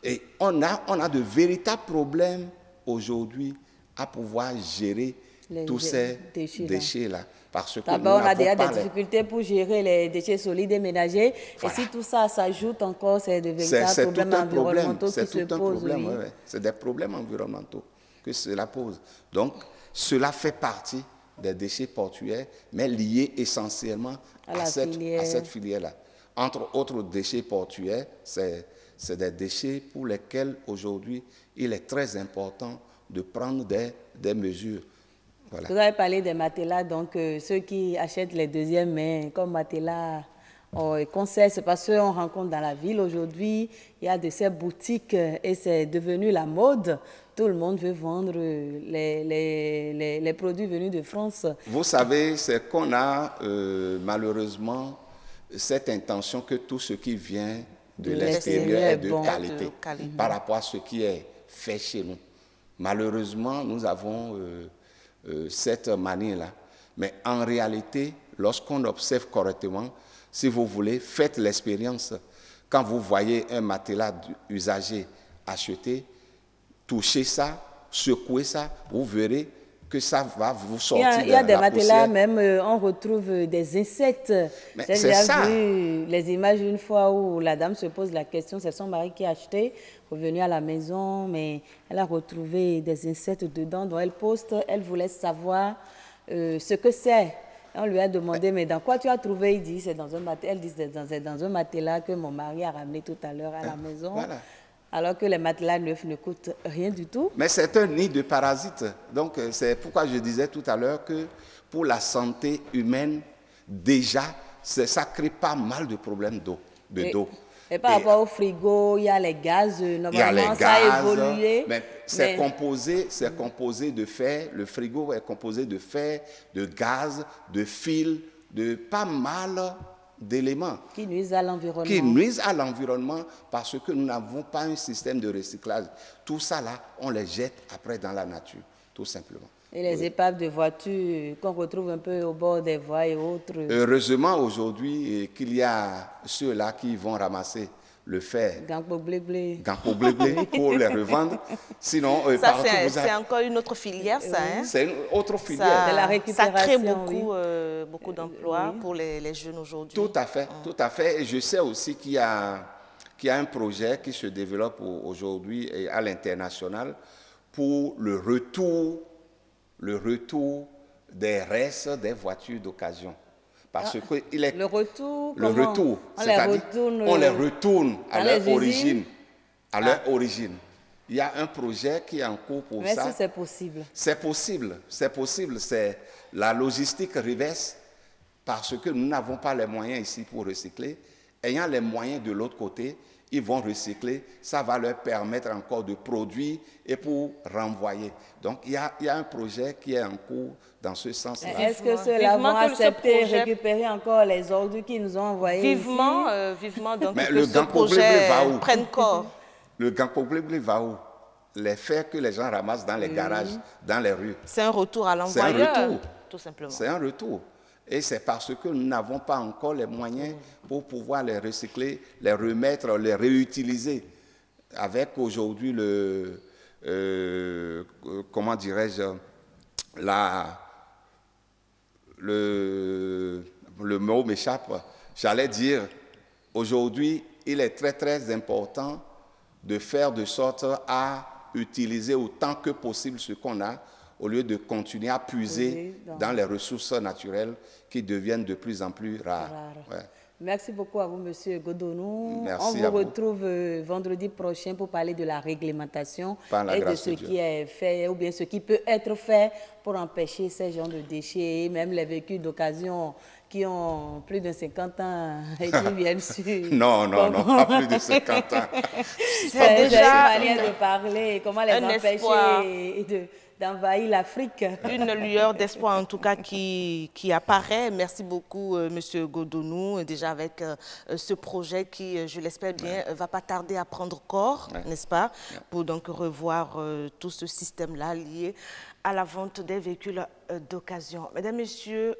[SPEAKER 5] Et on a de véritables problèmes aujourd'hui à pouvoir gérer tous ces déchets-là.
[SPEAKER 23] D'abord, on a déjà des difficultés pour gérer les déchets solides et ménagers. Voilà. Et si tout ça s'ajoute encore, c'est de véritables problèmes environnementaux qui se posent.
[SPEAKER 5] C'est des problèmes environnementaux que cela pose. Donc, cela fait partie des déchets portuaires, mais liés essentiellement à cette filière-là. Entre autres déchets portuaires, c'est des déchets pour lesquels aujourd'hui, il est très important de prendre des mesures. Voilà.
[SPEAKER 23] Vous avez parlé des matelas, donc ceux qui achètent les deuxièmes mains comme matelas conseil, c'est parce qu'on rencontre dans la ville aujourd'hui, il y a de ces boutiques et c'est devenu la mode. Tout le monde veut vendre les produits venus de France.
[SPEAKER 5] Vous savez, c'est qu'on a malheureusement cette intention que tout ce qui vient de l'extérieur est de qualité par rapport à ce qui est fait chez nous. Malheureusement, nous avons cette manie-là. Mais en réalité, lorsqu'on observe correctement, si vous voulez, faites l'expérience. Quand vous voyez un matelas usagé acheté, touchez ça, secouez ça, vous verrez que ça va vous sortir.
[SPEAKER 23] Il y a des matelas, même on retrouve des insectes. J'ai déjà vu les images une fois où la dame se pose la question, c'est son mari qui a acheté, revenu à la maison, mais elle a retrouvé des insectes dedans, dont elle poste, elle voulait savoir ce que c'est. On lui a demandé, mais dans quoi tu as trouvé? Il dit, c'est dans un matelas. Elle dit, c'est dans un matelas que mon mari a ramené tout à l'heure à la maison. Voilà. Alors que les matelas neufs ne coûtent rien du tout.
[SPEAKER 5] Mais c'est un nid de parasites. Donc, c'est pourquoi je disais tout à l'heure que pour la santé humaine, déjà, ça crée pas mal de problèmes d'eau.
[SPEAKER 23] Et par rapport au frigo, il y a les gaz, normalement ça a évolué.
[SPEAKER 5] Mais c'est composé de fer, le frigo est composé de fer, de gaz, de fil, de pas mal d'éléments.
[SPEAKER 23] Qui nuisent à l'environnement.
[SPEAKER 5] Qui nuisent à l'environnement parce que nous n'avons pas un système de recyclage. Tout ça là, on les jette après dans la nature, tout simplement.
[SPEAKER 23] Et les épaves de voitures qu'on retrouve un peu au bord des voies et autres.
[SPEAKER 5] Heureusement aujourd'hui qu'il y a ceux-là qui vont ramasser le fer.
[SPEAKER 23] Gampo blé
[SPEAKER 5] pour les revendre. Sinon,
[SPEAKER 1] ça c'est encore une autre filière, ça. Hein?
[SPEAKER 5] C'est une autre filière.
[SPEAKER 23] De la récupération.
[SPEAKER 1] Ça crée beaucoup d'emplois pour les jeunes aujourd'hui.
[SPEAKER 5] Tout à fait, tout à fait. Et je sais aussi qu'il y a un projet qui se développe aujourd'hui à l'international pour le retour des restes des voitures d'occasion. Parce que
[SPEAKER 23] le retour,
[SPEAKER 5] c'est-à-dire on les retourne à leur origine. Il y a un projet qui est en cours pour ça.
[SPEAKER 23] Mais est-ce que c'est possible?
[SPEAKER 5] C'est possible. C'est la logistique reverse parce que nous n'avons pas les moyens ici pour recycler. Ayant les moyens de l'autre côté, ils vont recycler, ça va leur permettre encore de produire et pour renvoyer. Donc, il y a un projet qui est en cours dans ce sens-là.
[SPEAKER 23] Est-ce que ceux-là vont accepter et récupérer encore les ordures qu'ils nous ont envoyés
[SPEAKER 1] Vivement, donc,
[SPEAKER 5] mais
[SPEAKER 1] que
[SPEAKER 5] le
[SPEAKER 1] ce projet prenne corps.
[SPEAKER 5] Le Gampo blé va où? Les fers que les gens ramassent dans les garages, dans les rues.
[SPEAKER 1] C'est un retour à l'envoyeur, tout simplement.
[SPEAKER 5] C'est un retour. Et c'est parce que nous n'avons pas encore les moyens pour pouvoir les recycler, les remettre, les réutiliser. Avec aujourd'hui comment dirais-je, le mot m'échappe. J'allais dire, aujourd'hui, il est très très important de faire de sorte à utiliser autant que possible ce qu'on a, au lieu de continuer à puiser dans les ressources naturelles qui deviennent de plus en plus rares. Ouais.
[SPEAKER 23] Merci beaucoup à vous, M. Godonou.
[SPEAKER 5] Merci
[SPEAKER 23] on vous retrouve vendredi prochain pour parler de la réglementation et de ce qui est fait ou bien ce qui peut être fait pour empêcher ces genres de déchets, et même les véhicules d'occasion qui ont plus de 50 ans et qui viennent sur...
[SPEAKER 5] Non, pas plus de 50 ans.
[SPEAKER 23] C'est déjà une manière de parler, comment les empêcher d'envahir l'Afrique.
[SPEAKER 1] Une lueur d'espoir en tout cas qui apparaît. Merci beaucoup Monsieur Godonou, déjà avec ce projet qui, je l'espère bien, va pas tarder à prendre corps, n'est-ce pas, pour donc revoir tout ce système-là lié à la vente des véhicules d'occasion. Mesdames, Messieurs,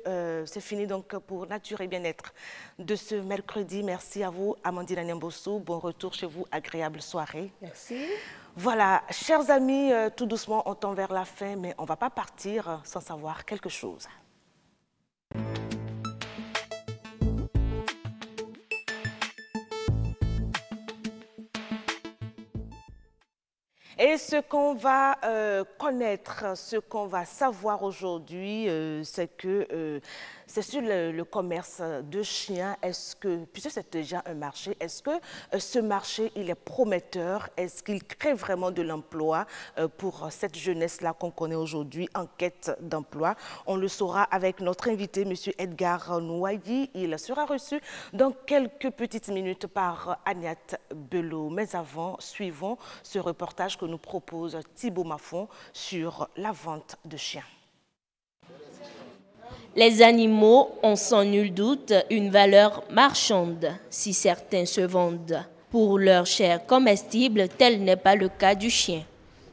[SPEAKER 1] c'est fini donc pour Nature et Bien-être de ce mercredi. Merci à vous, Amandine Nyambossou. Bon retour chez vous, agréable soirée.
[SPEAKER 23] Merci.
[SPEAKER 1] Voilà, chers amis, tout doucement, on tend vers la fin, mais on ne va pas partir sans savoir quelque chose. Et ce qu'on va connaître, ce qu'on va savoir aujourd'hui, c'est que c'est sur le commerce de chiens. Est-ce que, puisque c'est déjà un marché, est-ce que ce marché, il est prometteur? Est-ce qu'il crée vraiment de l'emploi pour cette jeunesse-là qu'on connaît aujourd'hui en quête d'emploi? On le saura avec notre invité, M. Edgar Nouayi. Il sera reçu dans quelques petites minutes par Agnès Belot. Mais avant, suivons ce reportage que nous propose Thibaut Mafon sur la vente de chiens.
[SPEAKER 6] Les animaux ont sans nul doute une valeur marchande si certains se vendent pour leur chair comestible, tel n'est pas le cas du chien.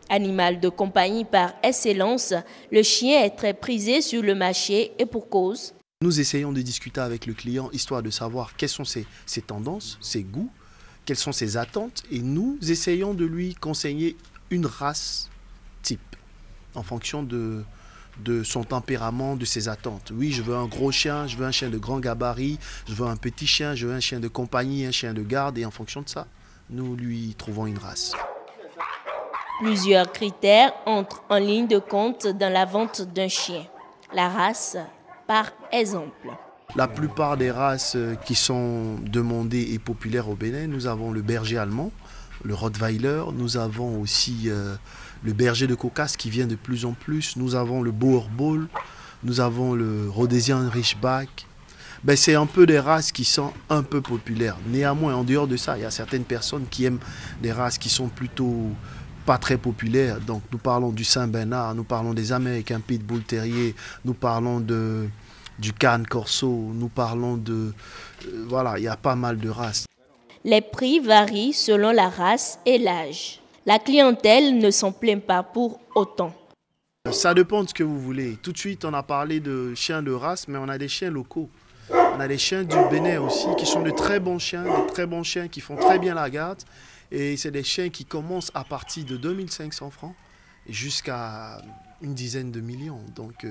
[SPEAKER 6] Animal de compagnie par excellence, le chien est très prisé sur le marché et pour cause.
[SPEAKER 7] Nous essayons de discuter avec le client histoire de savoir quelles sont ses tendances, ses goûts, quelles sont ses attentes et nous essayons de lui conseiller une race type en fonction de son tempérament, de ses attentes. Oui, je veux un gros chien, je veux un chien de grand gabarit, je veux un petit chien, je veux un chien de compagnie, un chien de garde et en fonction de ça, nous lui trouvons une race.
[SPEAKER 6] Plusieurs critères entrent en ligne de compte dans la vente d'un chien. La race, par exemple.
[SPEAKER 7] La plupart des races qui sont demandées et populaires au Bénin, nous avons le berger allemand, le Rottweiler, nous avons aussi le berger de Caucase qui vient de plus en plus, nous avons le Boer Bull, nous avons le Rhodesian Ridgeback. ben, c'est un peu des races qui sont un peu populaires. Néanmoins, en dehors de ça, il y a certaines personnes qui aiment des races qui sont plutôt pas très populaires. Donc nous parlons du Saint-Bernard, nous parlons des Américains Pitbull Terrier, nous parlons du Cane Corso, nous parlons de... voilà, il y a pas mal de races.
[SPEAKER 6] Les prix varient selon la race et l'âge. La clientèle ne s'en plaint pas pour autant.
[SPEAKER 7] Ça dépend de ce que vous voulez. Tout de suite, on a parlé de chiens de race, mais on a des chiens locaux. On a des chiens du Bénin aussi, qui sont de très bons chiens qui font très bien la garde. Et c'est des chiens qui commencent à partir de 2500 francs jusqu'à une dizaine de millions. Donc,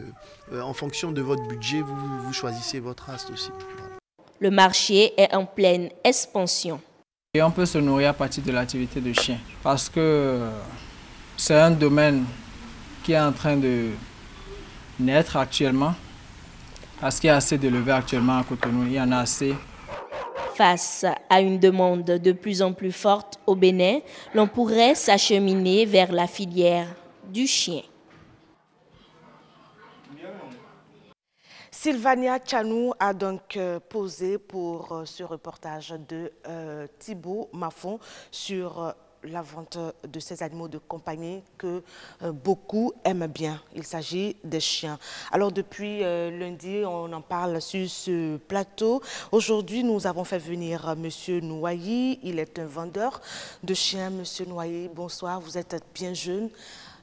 [SPEAKER 7] en fonction de votre budget, vous choisissez votre race aussi.
[SPEAKER 6] Le marché est en pleine expansion.
[SPEAKER 8] Et on peut se nourrir à partir de l'activité de chien parce que c'est un domaine qui est en train de naître actuellement parce qu'il y a assez d'éleveurs actuellement à Cotonou, il y en a assez.
[SPEAKER 6] Face à une demande de plus en plus forte au Bénin, l'on pourrait s'acheminer vers la filière du chien.
[SPEAKER 1] Sylvania Tchanou a donc posé pour ce reportage de Thibaut Maffon sur la vente de ces animaux de compagnie que beaucoup aiment bien. Il s'agit des chiens. Alors depuis lundi, on en parle sur ce plateau. Aujourd'hui, nous avons fait venir M. Noailly. Il est un vendeur de chiens. M. Noailly, bonsoir. Vous êtes bien jeune.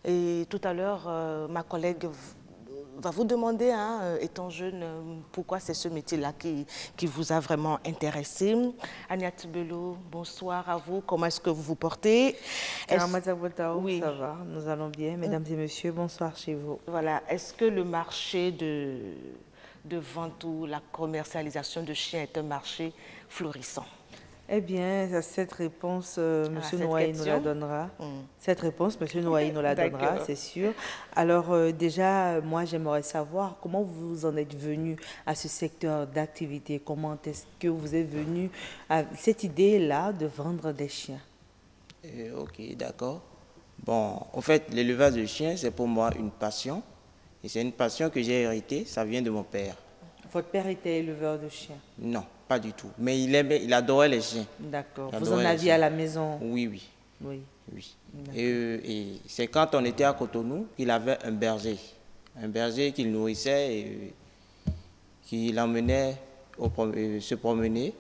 [SPEAKER 1] Et tout à l'heure, ma collègue va vous demander, étant jeune, pourquoi c'est ce métier-là qui vous a vraiment intéressé. Agnat Bello, bonsoir à vous. Comment est-ce que vous vous portez?
[SPEAKER 10] Oui. Ça va, nous allons bien. Mesdames et messieurs, bonsoir chez vous.
[SPEAKER 1] Voilà. Est-ce que le marché de vente ou la commercialisation de chiens est un marché florissant?
[SPEAKER 10] Eh bien, cette réponse, M. Noailly nous la donnera. Cette réponse, M. Noailly nous la donnera, c'est sûr. Alors déjà, moi, j'aimerais savoir comment vous en êtes venu à ce secteur d'activité. Comment est-ce que vous êtes venu à cette idée-là de vendre des chiens?
[SPEAKER 11] Ok, d'accord. Bon, en fait, l'élevage de chiens, c'est pour moi une passion. Et c'est une passion que j'ai héritée, ça vient de mon père.
[SPEAKER 10] Votre père était éleveur de chiens?
[SPEAKER 11] Non, pas du tout. Mais il adorait les chiens.
[SPEAKER 10] D'accord. Vous en aviez à la maison?
[SPEAKER 11] Oui. Et c'est quand on était à Cotonou qu'il avait un berger. Un berger qu'il nourrissait et qui l'emmenait se promener.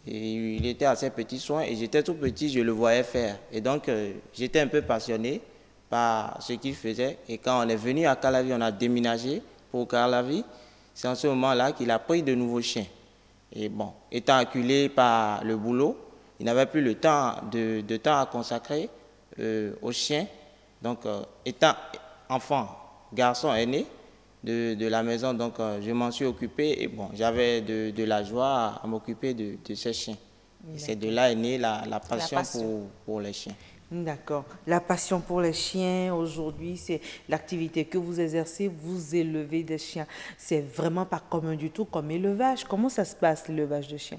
[SPEAKER 11] Et il était à ses petits soins et j'étais tout petit, je le voyais faire. Et donc, j'étais un peu passionné par ce qu'il faisait. Et quand on est venu à Calavi, on a déménagé pour Calavi. C'est en ce moment-là qu'il a pris de nouveaux chiens. Et bon, étant acculé par le boulot, il n'avait plus le temps de temps à consacrer aux chiens. Donc, étant enfant, garçon aîné de la maison, donc je m'en suis occupé. Et bon, j'avais de la joie à m'occuper de ces chiens. Et c'est de là est née la passion pour les chiens.
[SPEAKER 10] D'accord. La passion pour les chiens, aujourd'hui, c'est l'activité que vous exercez, vous élevez des chiens. C'est vraiment pas commun du tout comme élevage. Comment ça se passe, l'élevage de chiens?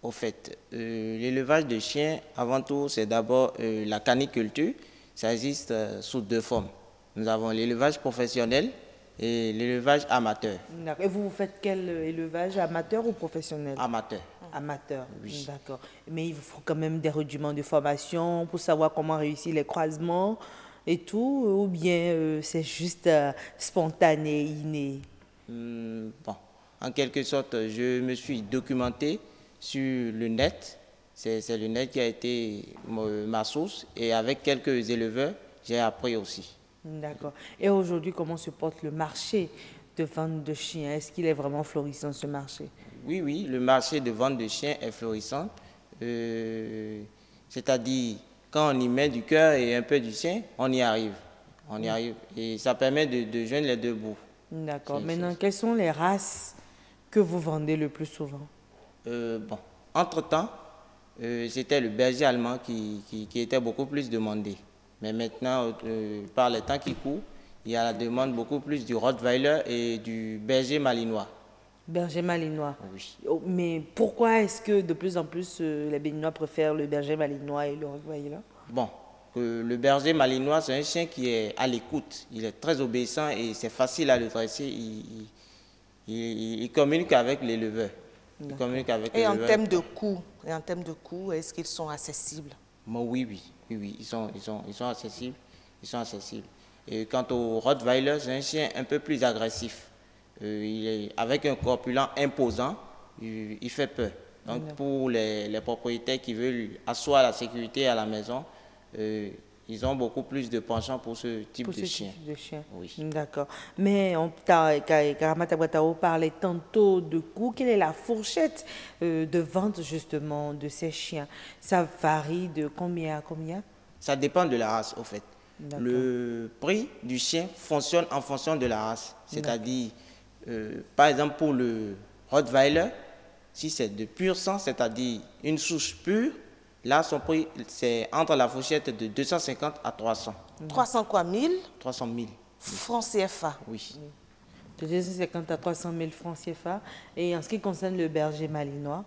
[SPEAKER 11] Au fait, l'élevage de chiens, avant tout, c'est d'abord la caniculture. Ça existe sous deux formes. Nous avons l'élevage professionnel et l'élevage amateur.
[SPEAKER 10] D'accord. Et vous faites quel élevage, amateur ou professionnel?
[SPEAKER 11] Amateur.
[SPEAKER 10] Amateur,
[SPEAKER 11] oui.
[SPEAKER 10] D'accord. Mais il vous faut quand même des rudiments de formation pour savoir comment réussir les croisements et tout, ou bien c'est juste spontané, inné?
[SPEAKER 11] Bon, en quelque sorte, je me suis documenté sur le net. C'est le net qui a été ma source et avec quelques éleveurs, j'ai appris aussi.
[SPEAKER 10] D'accord. Et aujourd'hui, comment se porte le marché de vente de chiens? Est-ce qu'il est vraiment florissant, ce marché?
[SPEAKER 11] Oui, le marché de vente de chiens est florissant. C'est-à-dire, quand on y met du cœur et un peu du sien, on y arrive. On y arrive. Et ça permet de joindre les deux bouts.
[SPEAKER 10] D'accord. Maintenant, quelles sont les races que vous vendez le plus souvent?
[SPEAKER 11] Bon, entre-temps, c'était le berger allemand qui était beaucoup plus demandé. Mais maintenant, par les temps qui courent, il y a la demande beaucoup plus du Rottweiler et du berger malinois.
[SPEAKER 10] Berger malinois.
[SPEAKER 11] Oui.
[SPEAKER 10] Mais pourquoi est-ce que de plus en plus les Béninois préfèrent le berger malinois et le Rottweiler?
[SPEAKER 11] Bon, le berger malinois, c'est un chien qui est à l'écoute. Il est très obéissant et c'est facile à le dresser. Il communique avec l'éleveur. Ils communiquent avec
[SPEAKER 1] et en termes de coût, est-ce qu'ils sont accessibles?
[SPEAKER 11] Oui, ils sont accessibles. Ils sont accessibles. Et quant au Rottweiler, c'est un chien un peu plus agressif. Il est avec un corpulent imposant, il fait peur. Donc pour les propriétaires qui veulent asseoir la sécurité à la maison, ils ont beaucoup plus de penchant pour ce type de chien. Oui.
[SPEAKER 10] D'accord. Mais Karamata Bratao parlait tantôt de coût. Quelle est la fourchette de vente justement de ces chiens? Ça varie de combien à combien?
[SPEAKER 11] Ça dépend de la race, au fait. Le prix du chien fonctionne en fonction de la race. C'est-à-dire, par exemple, pour le Rottweiler, si c'est de pur sang, c'est-à-dire une souche pure, là, son prix, c'est entre la fourchette de 250 à 300.
[SPEAKER 1] 300 quoi, 1000?
[SPEAKER 11] 300 000.
[SPEAKER 1] Francs CFA.
[SPEAKER 11] Oui.
[SPEAKER 10] De 250 à 300 000 francs CFA. Et en ce qui concerne le berger malinois?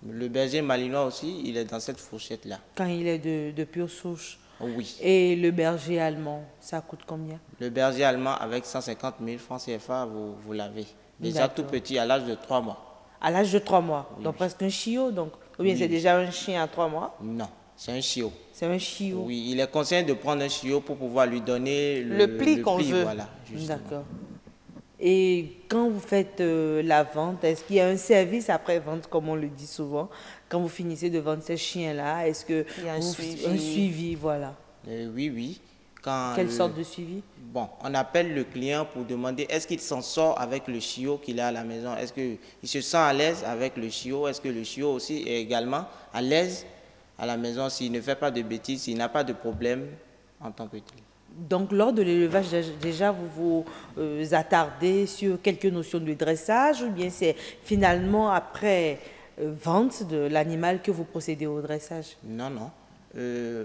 [SPEAKER 11] Le berger malinois aussi, il est dans cette fourchette-là.
[SPEAKER 10] Quand il est de pure souche?
[SPEAKER 11] Oui.
[SPEAKER 10] Et le berger allemand, ça coûte combien?
[SPEAKER 11] Le berger allemand, avec 150 000 francs CFA, vous l'avez. Déjà tout petit, à l'âge de 3 mois.
[SPEAKER 10] À l'âge de 3 mois, donc presque un chiot, donc. Ou bien c'est déjà un chien à 3 mois?
[SPEAKER 11] Non, c'est un chiot.
[SPEAKER 10] C'est un chiot.
[SPEAKER 11] Oui, il est conseillé de prendre un chiot pour pouvoir lui donner
[SPEAKER 1] le pli qu'on veut.
[SPEAKER 11] Voilà,
[SPEAKER 10] d'accord. Et quand vous faites la vente, est-ce qu'il y a un service après-vente, comme on le dit souvent, quand vous finissez de vendre ces chiens-là? Est-ce qu'il y a un suivi, voilà.
[SPEAKER 11] Oui.
[SPEAKER 10] Quelle sorte de suivi?
[SPEAKER 11] Bon, on appelle le client pour demander est-ce qu'il s'en sort avec le chiot qu'il a à la maison. Est-ce qu'il se sent à l'aise avec le chiot? Est-ce que le chiot aussi est également à l'aise à la maison s'il ne fait pas de bêtises, s'il n'a pas de problème en tant que tel?
[SPEAKER 10] Donc, lors de l'élevage, déjà, vous vous attardez sur quelques notions de dressage ou bien c'est finalement après vente de l'animal que vous procédez au dressage?
[SPEAKER 11] Non.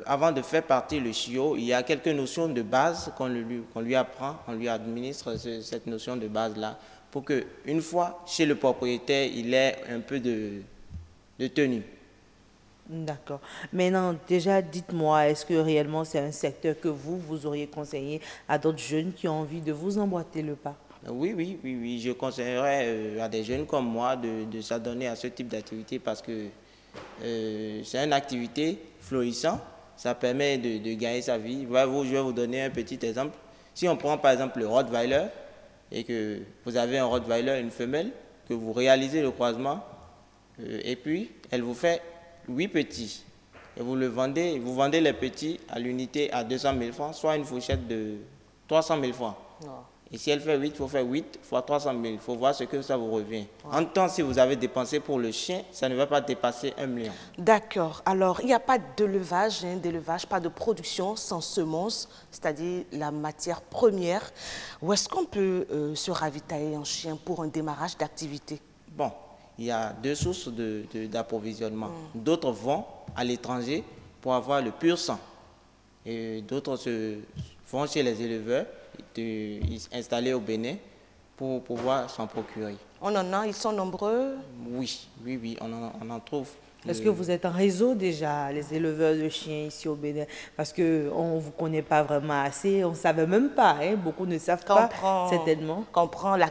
[SPEAKER 11] Avant de faire partir le chiot, il y a quelques notions de base qu'on lui apprend, on lui administre cette notion de base-là pour qu'une fois chez le propriétaire, il ait un peu de tenue.
[SPEAKER 10] D'accord. Maintenant, déjà, dites-moi, est-ce que réellement c'est un secteur que vous auriez conseillé à d'autres jeunes qui ont envie de vous emboîter le pas?
[SPEAKER 11] Oui. Je conseillerais à des jeunes comme moi de s'adonner à ce type d'activité parce que c'est une activité florissante. Ça permet de gagner sa vie. Je vais vous donner un petit exemple. Si on prend par exemple le Rottweiler et que vous avez un Rottweiler, une femelle, que vous réalisez le croisement et puis elle vous fait 8 petits et vous vendez les petits à l'unité à 200 000 francs, soit une fourchette de 300 000 francs. Oh. Et si elle fait 8, il faut faire 8 fois 300 000. Il faut voir ce que ça vous revient. Oh. En temps, si vous avez dépensé pour le chien, ça ne va pas dépasser 1 million.
[SPEAKER 1] D'accord. Alors, il n'y a pas d'élevage, pas de production sans semences, c'est-à-dire la matière première. Où est-ce qu'on peut se ravitailler en chien pour un démarrage d'activité?
[SPEAKER 11] Bon, il y a 2 sources d'approvisionnement. D'autres vont à l'étranger pour avoir le pur sang. Et d'autres vont chez les éleveurs installés au Bénin pour pouvoir s'en procurer.
[SPEAKER 1] On en a, ils sont nombreux?
[SPEAKER 11] Oui, on en trouve.
[SPEAKER 10] Est-ce que vous êtes en réseau déjà, les éleveurs de chiens ici au Bénin? Parce qu'on ne vous connaît pas vraiment assez, on ne savait même pas, hein? Beaucoup ne savent pas, certainement.
[SPEAKER 1] Quand on prend la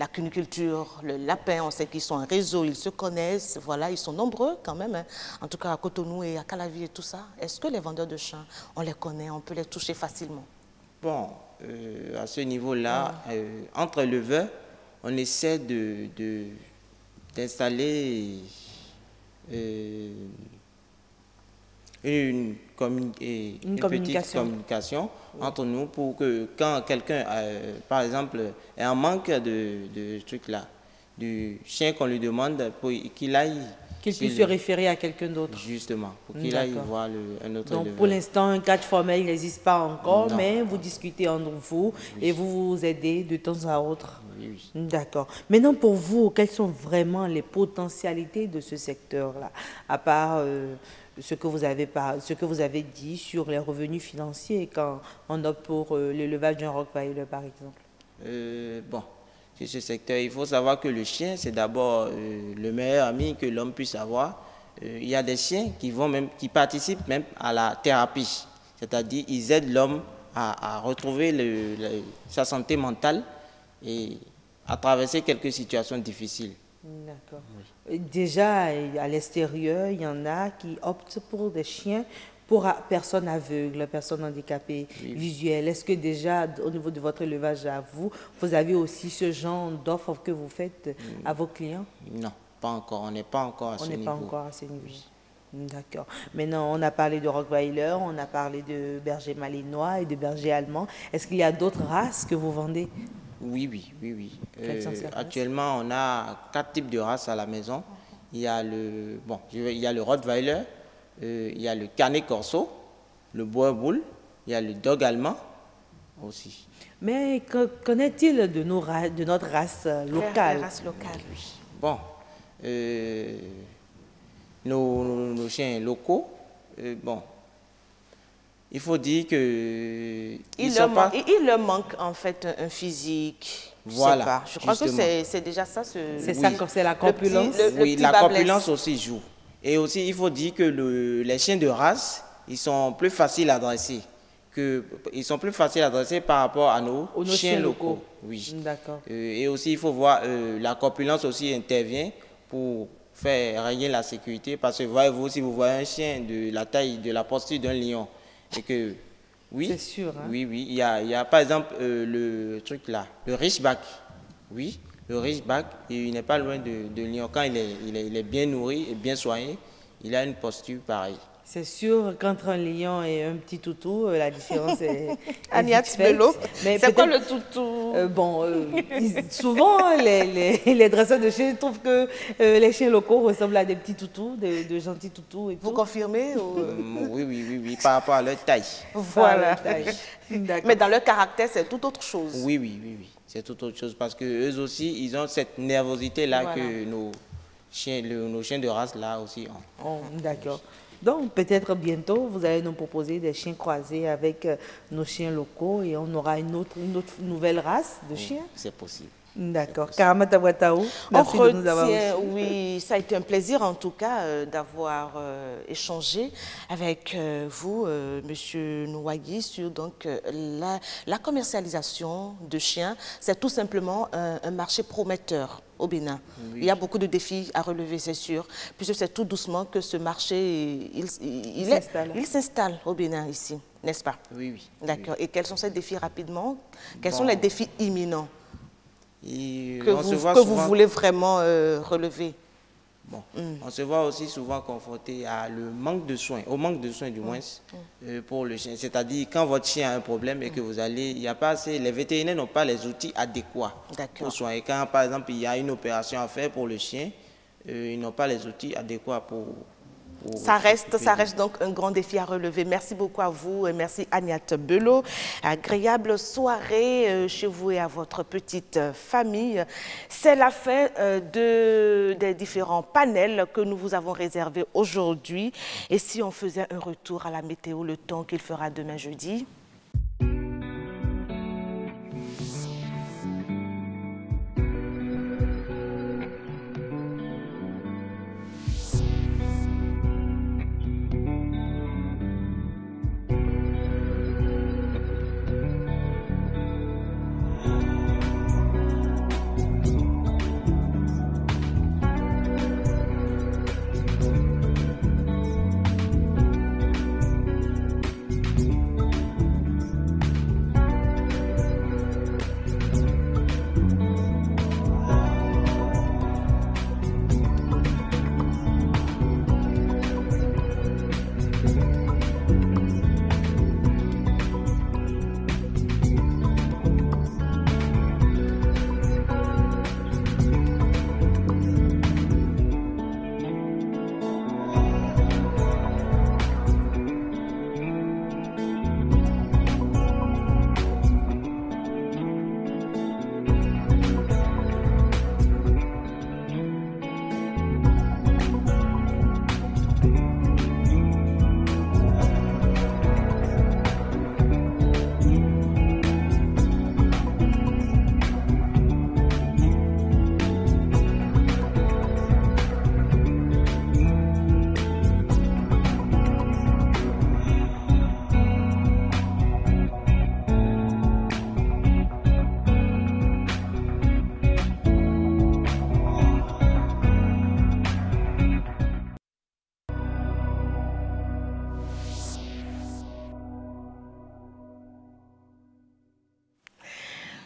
[SPEAKER 1] cuniculture, le lapin, on sait qu'ils sont en réseau, ils se connaissent, voilà, ils sont nombreux quand même, hein? En tout cas à Cotonou et à Calavi et tout ça. Est-ce que les vendeurs de chiens, on les connaît, on peut les toucher facilement?
[SPEAKER 11] Bon, à ce niveau-là, entre éleveurs, on essaie d'installer une petite communication entre nous pour que quand quelqu'un, par exemple, est en manque de trucs là, du chien qu'on lui demande, pour qu'il aille...
[SPEAKER 10] Qu'il puisse se référer à quelqu'un d'autre.
[SPEAKER 11] Justement, pour qu'il aille voir un autre éleveur.
[SPEAKER 10] Donc pour l'instant, un cadre formel n'existe pas encore, mais vous discutez entre vous et vous vous aidez de temps à autre.
[SPEAKER 11] Oui.
[SPEAKER 10] D'accord. Maintenant, pour vous, quelles sont vraiment les potentialités de ce secteur-là, à part ce que vous avez dit sur les revenus financiers quand on opte pour l'élevage d'un Rottweiler, par exemple?
[SPEAKER 11] Bon. Sur ce secteur, il faut savoir que le chien, c'est d'abord le meilleur ami que l'homme puisse avoir. Il y a des chiens qui participent même à la thérapie. C'est-à-dire, ils aident l'homme à retrouver sa santé mentale et à traverser quelques situations difficiles.
[SPEAKER 10] D'accord. Oui. Déjà, à l'extérieur, il y en a qui optent pour des chiens pour personnes aveugles, personnes handicapées, visuelles. Est-ce que déjà, au niveau de votre élevage à vous, vous avez aussi ce genre d'offres que vous faites à vos clients?
[SPEAKER 11] Non, pas encore. On n'est pas encore à ce niveau.
[SPEAKER 10] On n'est pas encore à ce niveau. D'accord. Maintenant, on a parlé de Rottweiler, on a parlé de berger malinois et de berger allemand. Est-ce qu'il y a d'autres races que vous vendez?
[SPEAKER 11] Oui. Actuellement, on a 4 types de races à la maison. Il y a le Rottweiler, il y a le Canet Corso, le Boerboel, il y a le Dog allemand aussi.
[SPEAKER 10] Mais qu'en est-il de notre race locale?
[SPEAKER 1] La race locale, oui.
[SPEAKER 11] Bon, nos chiens locaux, il faut dire que
[SPEAKER 1] il leur manque en fait un physique.
[SPEAKER 11] Voilà.
[SPEAKER 1] Je crois que c'est déjà ça.
[SPEAKER 10] C'est ça, comme c'est la corpulence.
[SPEAKER 11] Oui, la corpulence aussi joue. Et aussi, il faut dire que les chiens de race, ils sont plus faciles à dresser. Par rapport à nos chiens locaux. Oui.
[SPEAKER 10] D'accord.
[SPEAKER 11] Et aussi, il faut voir, la corpulence aussi intervient pour faire régner la sécurité. Parce que voyez-vous, si vous voyez un chien de la taille, de la posture d'un lion, et que, oui,
[SPEAKER 10] c'est sûr, hein?
[SPEAKER 11] Oui, il y a par exemple le truc là, le Ridgeback. Oui, le Ridgeback, il n'est pas loin de lion. Quand il est bien nourri et bien soigné, il a une posture pareille.
[SPEAKER 10] C'est sûr qu'entre un lion et un petit toutou, la différence est
[SPEAKER 1] Agnès Bello, c'est quoi le toutou?
[SPEAKER 10] Souvent, les dresseurs de chiens trouvent que les chiens locaux ressemblent à des petits toutous, de gentils toutous. Et
[SPEAKER 1] vous confirmez
[SPEAKER 11] Oui, par rapport à leur taille.
[SPEAKER 1] Voilà. Mais dans leur caractère, c'est tout autre chose.
[SPEAKER 11] Oui. C'est tout autre chose parce qu'eux aussi, ils ont cette nervosité-là que nos chiens de race là aussi ont.
[SPEAKER 10] Oh, d'accord. Donc, peut-être bientôt, vous allez nous proposer des chiens croisés avec nos chiens locaux et on aura une autre nouvelle race de chiens.
[SPEAKER 11] C'est possible.
[SPEAKER 10] D'accord. Karamata Ouattao, merci de nous avoir reçus.
[SPEAKER 1] Oui, ça a été un plaisir en tout cas d'avoir échangé avec vous, Monsieur Nouagui, sur donc, la commercialisation de chiens. C'est tout simplement un marché prometteur au Bénin. Oui. Il y a beaucoup de défis à relever, c'est sûr, puisque c'est tout doucement que ce marché il s'installe au Bénin ici, n'est-ce pas?
[SPEAKER 11] Oui.
[SPEAKER 1] D'accord. Et quels sont ces défis rapidement? Quels sont les défis imminents que vous voulez vraiment relever?
[SPEAKER 11] On se voit aussi souvent confronté au manque de soins du moins pour le chien. C'est-à-dire quand votre chien a un problème et que vous allez, il n'y a pas assez, les vétérinaires n'ont pas les outils adéquats pour soigner. Quand par exemple il y a une opération à faire pour le chien, ils n'ont pas les outils adéquats pour
[SPEAKER 1] ça reste donc un grand défi à relever. Merci beaucoup à vous et merci Agnès Bello. Agréable soirée chez vous et à votre petite famille. C'est la fin des différents panels que nous vous avons réservés aujourd'hui. Et si on faisait un retour à la météo, le temps qu'il fera demain jeudi?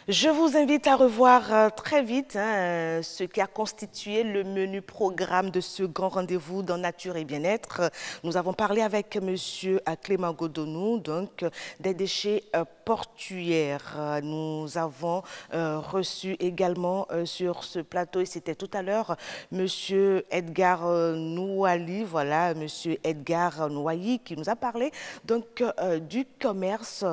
[SPEAKER 1] Je vous invite à revoir très vite ce qui a constitué le menu programme de ce grand rendez-vous dans Nature et Bien-être. Nous avons parlé avec M. Clément Godonou, donc des déchets portuaires. Nous avons reçu également sur ce plateau, et c'était tout à l'heure, M. Edgar Nouali, voilà, M. Edgar Noailly qui nous a parlé donc du commerce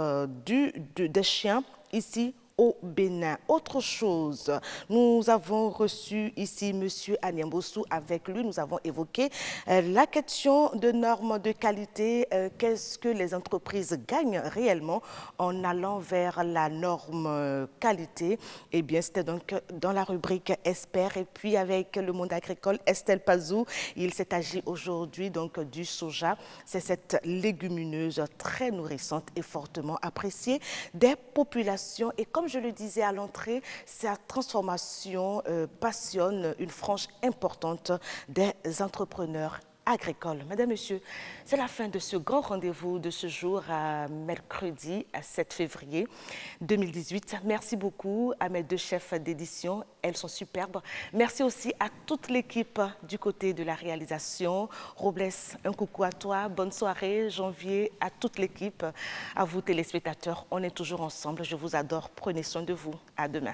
[SPEAKER 1] des chiens ici au Bénin. Autre chose, nous avons reçu ici M. Anyambossou. Avec lui, nous avons évoqué la question de normes de qualité. Qu'est-ce que les entreprises gagnent réellement en allant vers la norme qualité? Eh bien, c'était donc dans la rubrique Expert. Et puis, avec le monde agricole, Estelle Pazou, il s'est agi aujourd'hui donc du soja. C'est cette légumineuse très nourrissante et fortement appréciée des populations. Et comme je le disais à l'entrée, sa transformation passionne une frange importante des entrepreneurs agricoles. Mesdames, Messieurs, c'est la fin de ce grand rendez-vous de ce jour à mercredi 7 février 2018. Merci beaucoup à mes deux chefs d'édition, elles sont superbes. Merci aussi à toute l'équipe du côté de la réalisation. Robles, un coucou à toi, bonne soirée. Janvier, à toute l'équipe, à vous téléspectateurs, on est toujours ensemble. Je vous adore, prenez soin de vous. À demain.